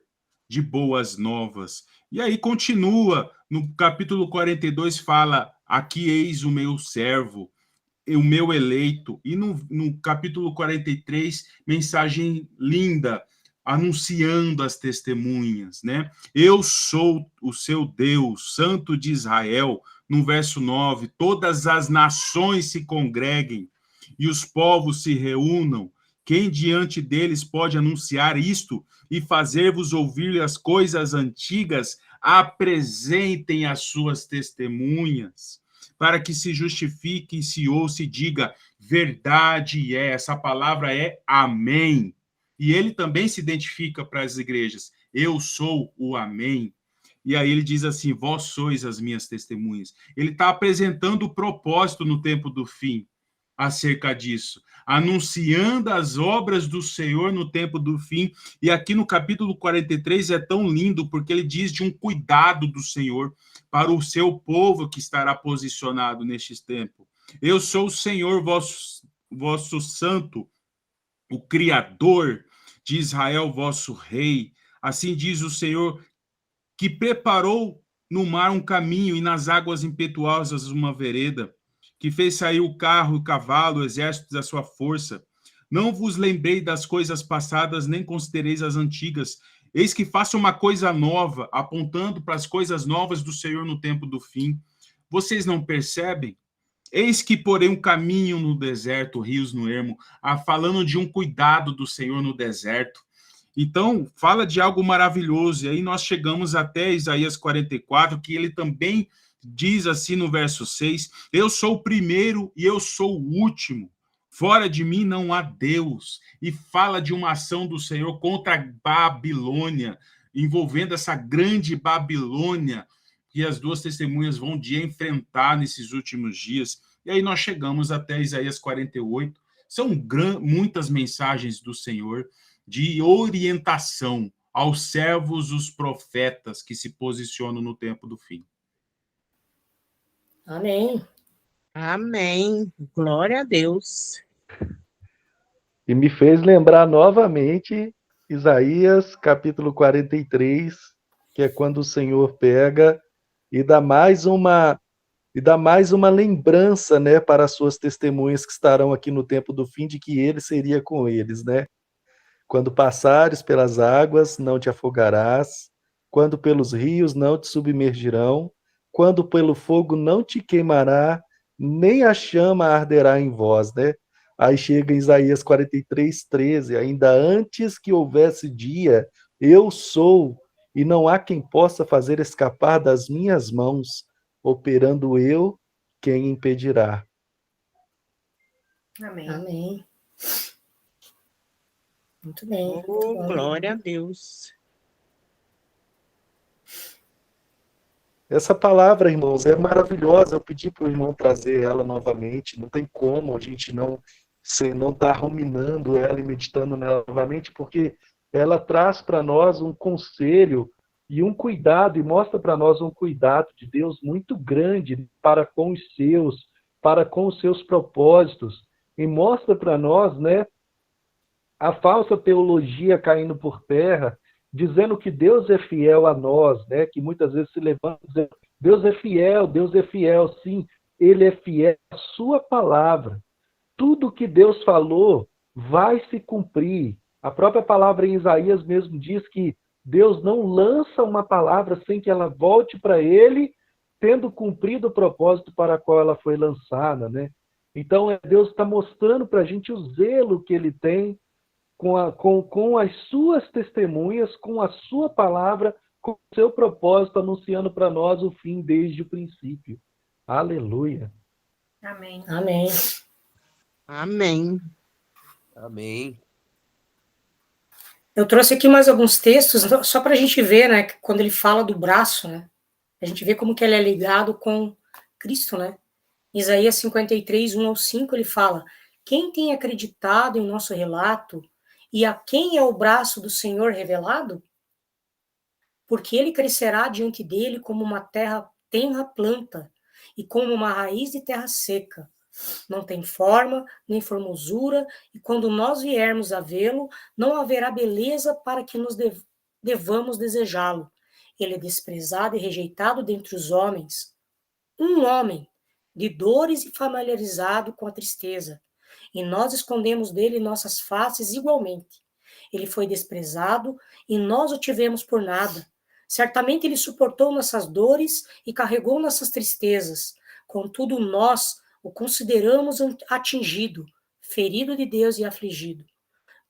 de boas novas. E aí continua, no capítulo 42 fala, aqui eis o meu servo, o meu eleito. E no capítulo 43, mensagem linda, anunciando as testemunhas, né? Eu sou o seu Deus, Santo de Israel. No verso 9, todas as nações se congreguem e os povos se reúnam. Quem diante deles pode anunciar isto e fazer-vos ouvir as coisas antigas? Apresentem as suas testemunhas, para que se justifique, se ouça e diga, verdade é. Essa palavra é amém. E ele também se identifica para as igrejas. Eu sou o amém. E aí ele diz assim, vós sois as minhas testemunhas. Ele está apresentando o propósito no tempo do fim acerca disso, anunciando as obras do Senhor no tempo do fim. E aqui no capítulo 43 é tão lindo, porque ele diz de um cuidado do Senhor para o seu povo que estará posicionado neste tempo. Eu sou o Senhor, vosso santo, o Criador de Israel, vosso rei. Assim diz o Senhor, que preparou no mar um caminho e nas águas impetuosas uma vereda, que fez sair o carro, o cavalo, o exército da sua força. Não vos lembrei das coisas passadas, nem considereis as antigas. Eis que faço uma coisa nova, apontando para as coisas novas do Senhor no tempo do fim. Vocês não percebem? Eis que porém um caminho no deserto, rios no ermo, falando de um cuidado do Senhor no deserto. Então, fala de algo maravilhoso. E aí nós chegamos até Isaías 44, que ele também diz assim no verso 6, eu sou o primeiro e eu sou o último. Fora de mim não há Deus. E fala de uma ação do Senhor contra a Babilônia, envolvendo essa grande Babilônia que as duas testemunhas vão enfrentar nesses últimos dias. E aí nós chegamos até Isaías 48. São muitas mensagens do Senhor de orientação aos servos, os profetas que se posicionam no tempo do fim. Amém. Amém. Glória a Deus. E me fez lembrar novamente Isaías capítulo 43, que é quando o Senhor pega e dá mais uma lembrança, né, para as suas testemunhas que estarão aqui no tempo do fim, de que ele seria com eles, né? Quando passares pelas águas, não te afogarás, quando pelos rios não te submergirão, quando pelo fogo não te queimará, nem a chama arderá em vós, né? Aí chega em Isaías 43, 13, ainda antes que houvesse dia, eu sou, e não há quem possa fazer escapar das minhas mãos, operando eu, quem impedirá. Amém. Amém. Muito bem. Oh, Muito bom. glória a Deus. Essa palavra, irmãos, é maravilhosa. Eu pedi para o irmão trazer ela novamente. Não tem como a gente não estar ruminando ela e meditando nela novamente, porque ela traz para nós um conselho e um cuidado, e mostra para nós um cuidado de Deus muito grande para com os seus, para com os seus propósitos. E mostra para nós, né, a falsa teologia caindo por terra, dizendo que Deus é fiel a nós, né? Que muitas vezes se levanta dizendo, Deus é fiel, sim, Ele é fiel à sua palavra. Tudo que Deus falou vai se cumprir. A própria palavra em Isaías mesmo diz que Deus não lança uma palavra sem que ela volte para Ele, tendo cumprido o propósito para o qual ela foi lançada, né? Então, Deus está mostrando para a gente o zelo que Ele tem com as suas testemunhas, com a sua palavra, com o seu propósito, anunciando para nós o fim desde o princípio. Aleluia. Amém. Amém. Amém. Amém. Eu trouxe aqui mais alguns textos, só para a gente ver, né, quando ele fala do braço, né, a gente vê como que ele é ligado com Cristo, né. Isaías 53, 1 ao 5, ele fala, quem tem acreditado em nosso relato e a quem é o braço do Senhor revelado? Porque ele crescerá diante dele como uma tenra planta e como uma raiz de terra seca. Não tem forma, nem formosura, e quando nós viermos a vê-lo, não haverá beleza para que nos devamos desejá-lo. Ele é desprezado e rejeitado dentre os homens. Um homem de dores e familiarizado com a tristeza. E nós escondemos dele nossas faces igualmente. Ele foi desprezado e nós o tivemos por nada. Certamente ele suportou nossas dores e carregou nossas tristezas. Contudo, nós o consideramos atingido, ferido de Deus e afligido.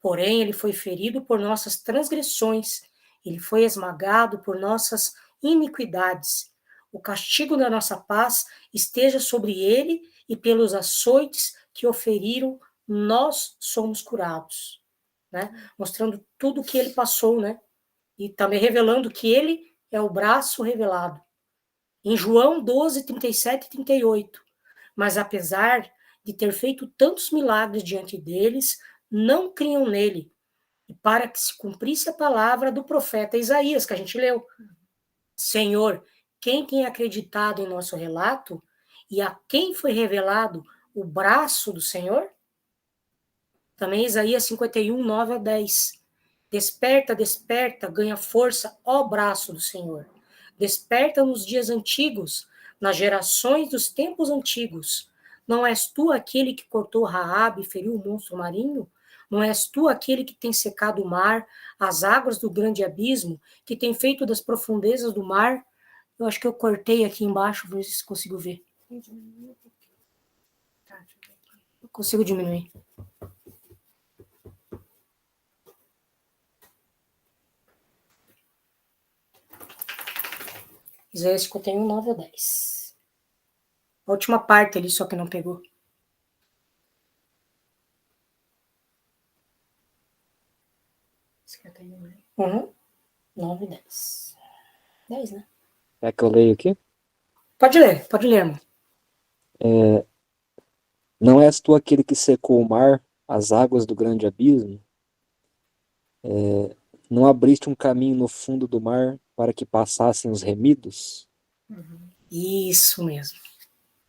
Porém, ele foi ferido por nossas transgressões, ele foi esmagado por nossas iniquidades. O castigo da nossa paz esteja sobre ele, e pelos açoites que o feriram, nós somos curados. Né? Mostrando tudo o que ele passou, né? E também revelando que ele é o braço revelado. Em João 12, 37 e 38. Mas apesar de ter feito tantos milagres diante deles, não criam nele. E para que se cumprisse a palavra do profeta Isaías, que a gente leu. Senhor, quem tem acreditado em nosso relato e a quem foi revelado o braço do Senhor? Também Isaías 51, 9 a 10. Desperta, desperta, ganha força, ó braço do Senhor. Desperta nos dias antigos, nas gerações dos tempos antigos. Não és tu aquele que cortou Raabe e feriu o monstro marinho? Não és tu aquele que tem secado o mar, as águas do grande abismo, que tem feito das profundezas do mar? Eu acho que eu cortei aqui embaixo, vou ver se consigo ver. deixa eu ver aqui. Eu consigo diminuir. Isaías 51, 9 ao 10. A última parte ali, só que não pegou. Uhum. 9 e 10. 10, né? É que eu leio aqui? Pode ler, irmão. Não és tu aquele que secou o mar, as águas do grande abismo? Não abriste um caminho no fundo do mar para que passassem os remidos? Isso mesmo.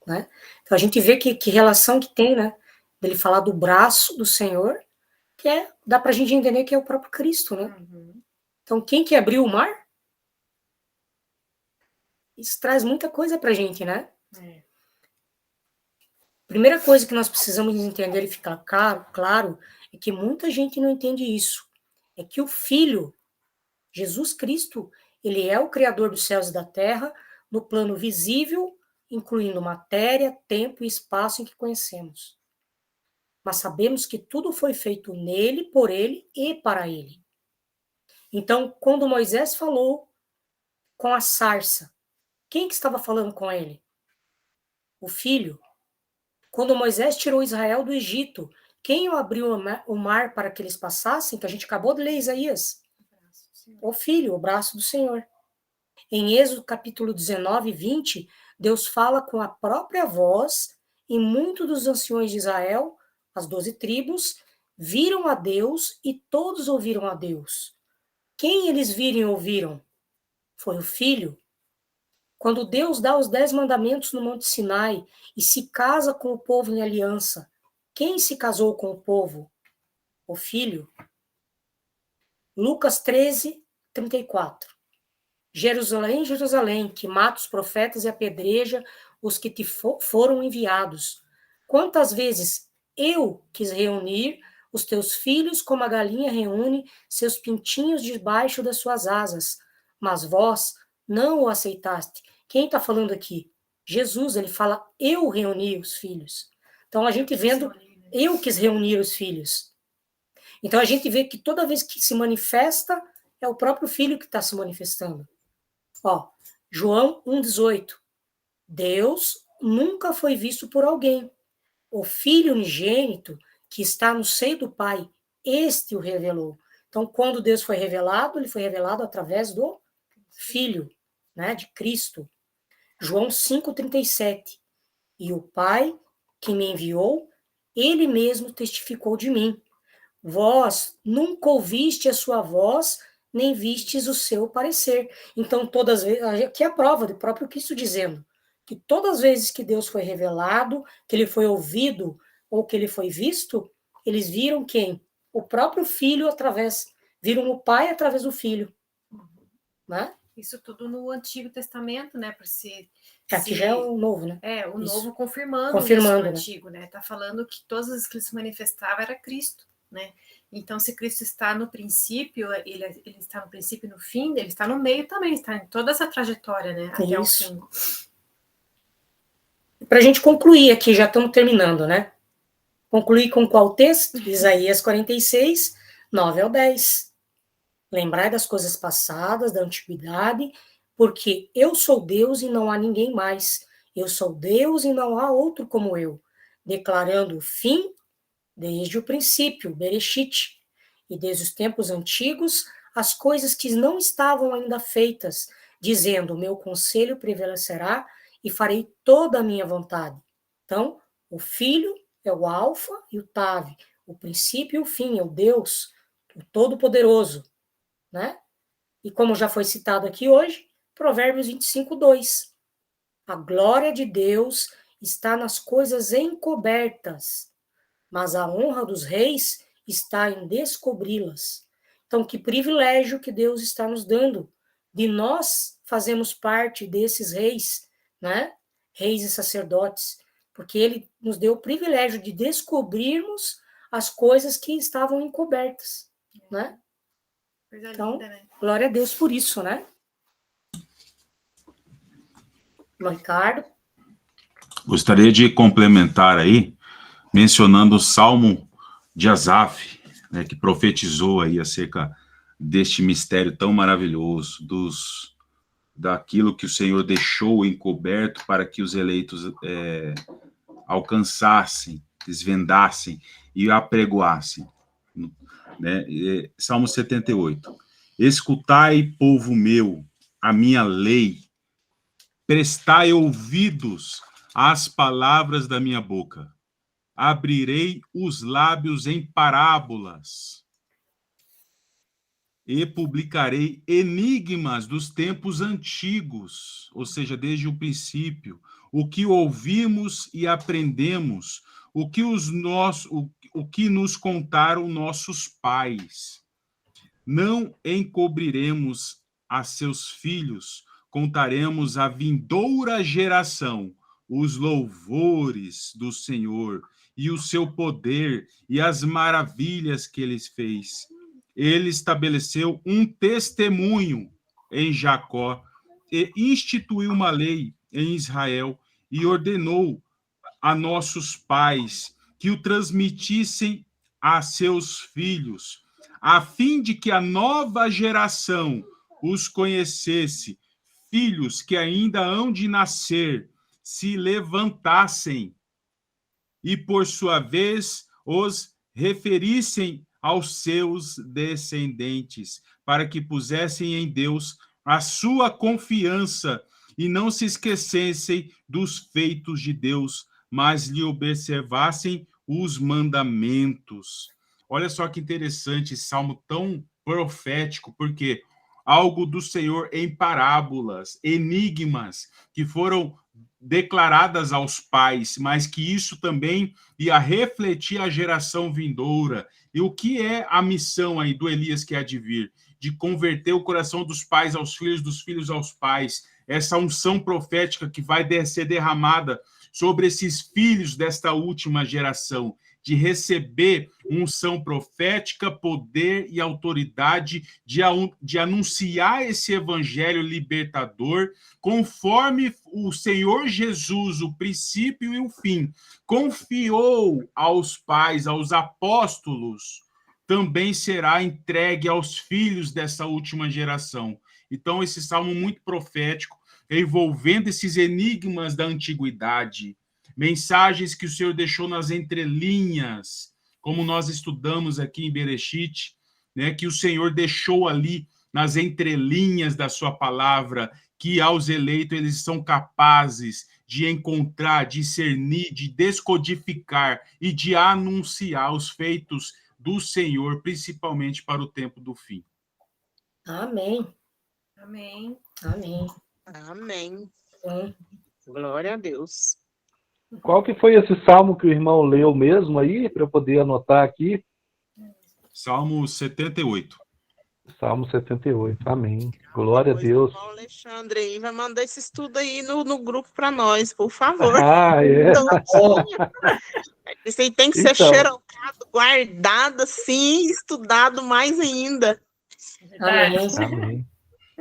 Né? Então a gente vê que relação que tem, né? Dele falar do braço do Senhor, que dá pra gente entender que é o próprio Cristo, né? Então quem que abriu o mar? Isso traz muita coisa pra gente, né? Primeira coisa que nós precisamos entender e ficar claro é que muita gente não entende isso. É que o Filho, Jesus Cristo, ele é o Criador dos céus e da terra, no plano visível, incluindo matéria, tempo e espaço em que conhecemos. Mas sabemos que tudo foi feito nele, por ele e para ele. Então, quando Moisés falou com a sarça, quem que estava falando com ele? O Filho. Quando Moisés tirou Israel do Egito, quem abriu o mar para que eles passassem, que a gente acabou de ler Isaías? O Filho, o braço do Senhor. Em Êxodo capítulo 19 e 20, Deus fala com a própria voz e muitos dos anciões de Israel, as 12 tribos, viram a Deus e todos ouviram a Deus. Quem eles viram e ouviram? Foi o Filho. Quando Deus dá os 10 mandamentos no Monte Sinai e se casa com o povo em aliança, quem se casou com o povo? O Filho. Lucas 13, 34. Jerusalém, Jerusalém, que mata os profetas e apedreja os que te foram enviados. Quantas vezes eu quis reunir os teus filhos como a galinha reúne seus pintinhos debaixo das suas asas, mas vós não o aceitaste. Quem está falando aqui? Jesus, ele fala, eu reuni os filhos. Então, a gente vendo, eu quis reunir os filhos. Então, a gente vê que toda vez que se manifesta, é o próprio Filho que está se manifestando. Ó, João 1,18. Deus nunca foi visto por alguém. O Filho unigênito que está no seio do Pai, este o revelou. Então, quando Deus foi revelado, ele foi revelado através do Filho, né, de Cristo. João 5,37. E o Pai que me enviou, ele mesmo testificou de mim. Vós nunca ouviste a sua voz, nem vistes o seu parecer. Então, todas as vezes, aqui é a prova do próprio Cristo dizendo que todas as vezes que Deus foi revelado, que ele foi ouvido ou que ele foi visto, eles viram quem? O próprio Filho viram o Pai através do Filho. Né? Isso tudo no Antigo Testamento, né? Aqui já é o Novo, né? O isso. Novo confirmando isso no Antigo, né? Tá falando que todas as que ele se manifestava era Cristo, né? Então, se Cristo está no princípio, ele está no princípio e no fim, ele está no meio também, está em toda essa trajetória, né? Até o fim. Para a gente concluir aqui, já estamos terminando, né? Concluir com qual texto? Isaías 46, 9 ao 10. Lembrai das coisas passadas, da antiguidade, porque eu sou Deus e não há ninguém mais. Eu sou Deus e não há outro como eu, declarando o fim desde o princípio, Bereshit, e desde os tempos antigos, as coisas que não estavam ainda feitas, dizendo, o meu conselho prevalecerá e farei toda a minha vontade. Então, o Filho é o Alfa e o Tav, o princípio e o fim, é o Deus, o Todo-Poderoso, né? E como já foi citado aqui hoje, Provérbios 25, 2. A glória de Deus está nas coisas encobertas, mas a honra dos reis está em descobri-las. Então, que privilégio que Deus está nos dando, de nós fazermos parte desses reis, né? Reis e sacerdotes, porque ele nos deu o privilégio de descobrirmos as coisas que estavam encobertas, né? Então, glória a Deus por isso, né? Ricardo? Gostaria de complementar aí mencionando o Salmo de Asaf, né, que profetizou aí acerca deste mistério tão maravilhoso, daquilo que o Senhor deixou encoberto para que os eleitos alcançassem, desvendassem e apregoassem. Né? Salmo 78. Escutai, povo meu, a minha lei, prestai ouvidos às palavras da minha boca. Abrirei os lábios em parábolas e publicarei enigmas dos tempos antigos, ou seja, desde o princípio, o que ouvimos e aprendemos, o que nos contaram nossos pais. Não encobriremos a seus filhos, contaremos à vindoura geração os louvores do Senhor e o seu poder e as maravilhas que ele fez. Ele estabeleceu um testemunho em Jacó e instituiu uma lei em Israel e ordenou a nossos pais que o transmitissem a seus filhos, a fim de que a nova geração os conhecesse, filhos que ainda hão de nascer, se levantassem e, por sua vez, os referissem aos seus descendentes, para que pusessem em Deus a sua confiança e não se esquecessem dos feitos de Deus, mas lhe observassem os mandamentos. Olha só que interessante esse salmo tão profético, porque algo do Senhor em parábolas, enigmas que foram declaradas aos pais, mas que isso também ia refletir a geração vindoura. E o que é a missão aí do Elias que há de vir? De converter o coração dos pais aos filhos, dos filhos aos pais. Essa unção profética que vai ser derramada sobre esses filhos desta última geração, de receber unção profética, poder e autoridade de anunciar esse evangelho libertador, conforme o Senhor Jesus, o princípio e o fim, confiou aos pais, aos apóstolos, também será entregue aos filhos dessa última geração. Então, esse salmo muito profético, envolvendo esses enigmas da antiguidade, mensagens que o Senhor deixou nas entrelinhas, como nós estudamos aqui em Bereshit, né, que o Senhor deixou ali nas entrelinhas da sua palavra, que aos eleitos eles são capazes de encontrar, discernir, de descodificar e de anunciar os feitos do Senhor, principalmente para o tempo do fim. Amém. Amém. Amém. Amém. Bom. Glória a Deus. Qual que foi esse salmo que o irmão leu mesmo aí, para eu poder anotar aqui? Salmo 78. Salmo 78, amém. Glória a Deus. O Alexandre aí vai mandar esse estudo aí no grupo para nós, por favor. Ah, é? Isso aí tem que ser xerocado, guardado assim, estudado mais ainda. Amém. Amém.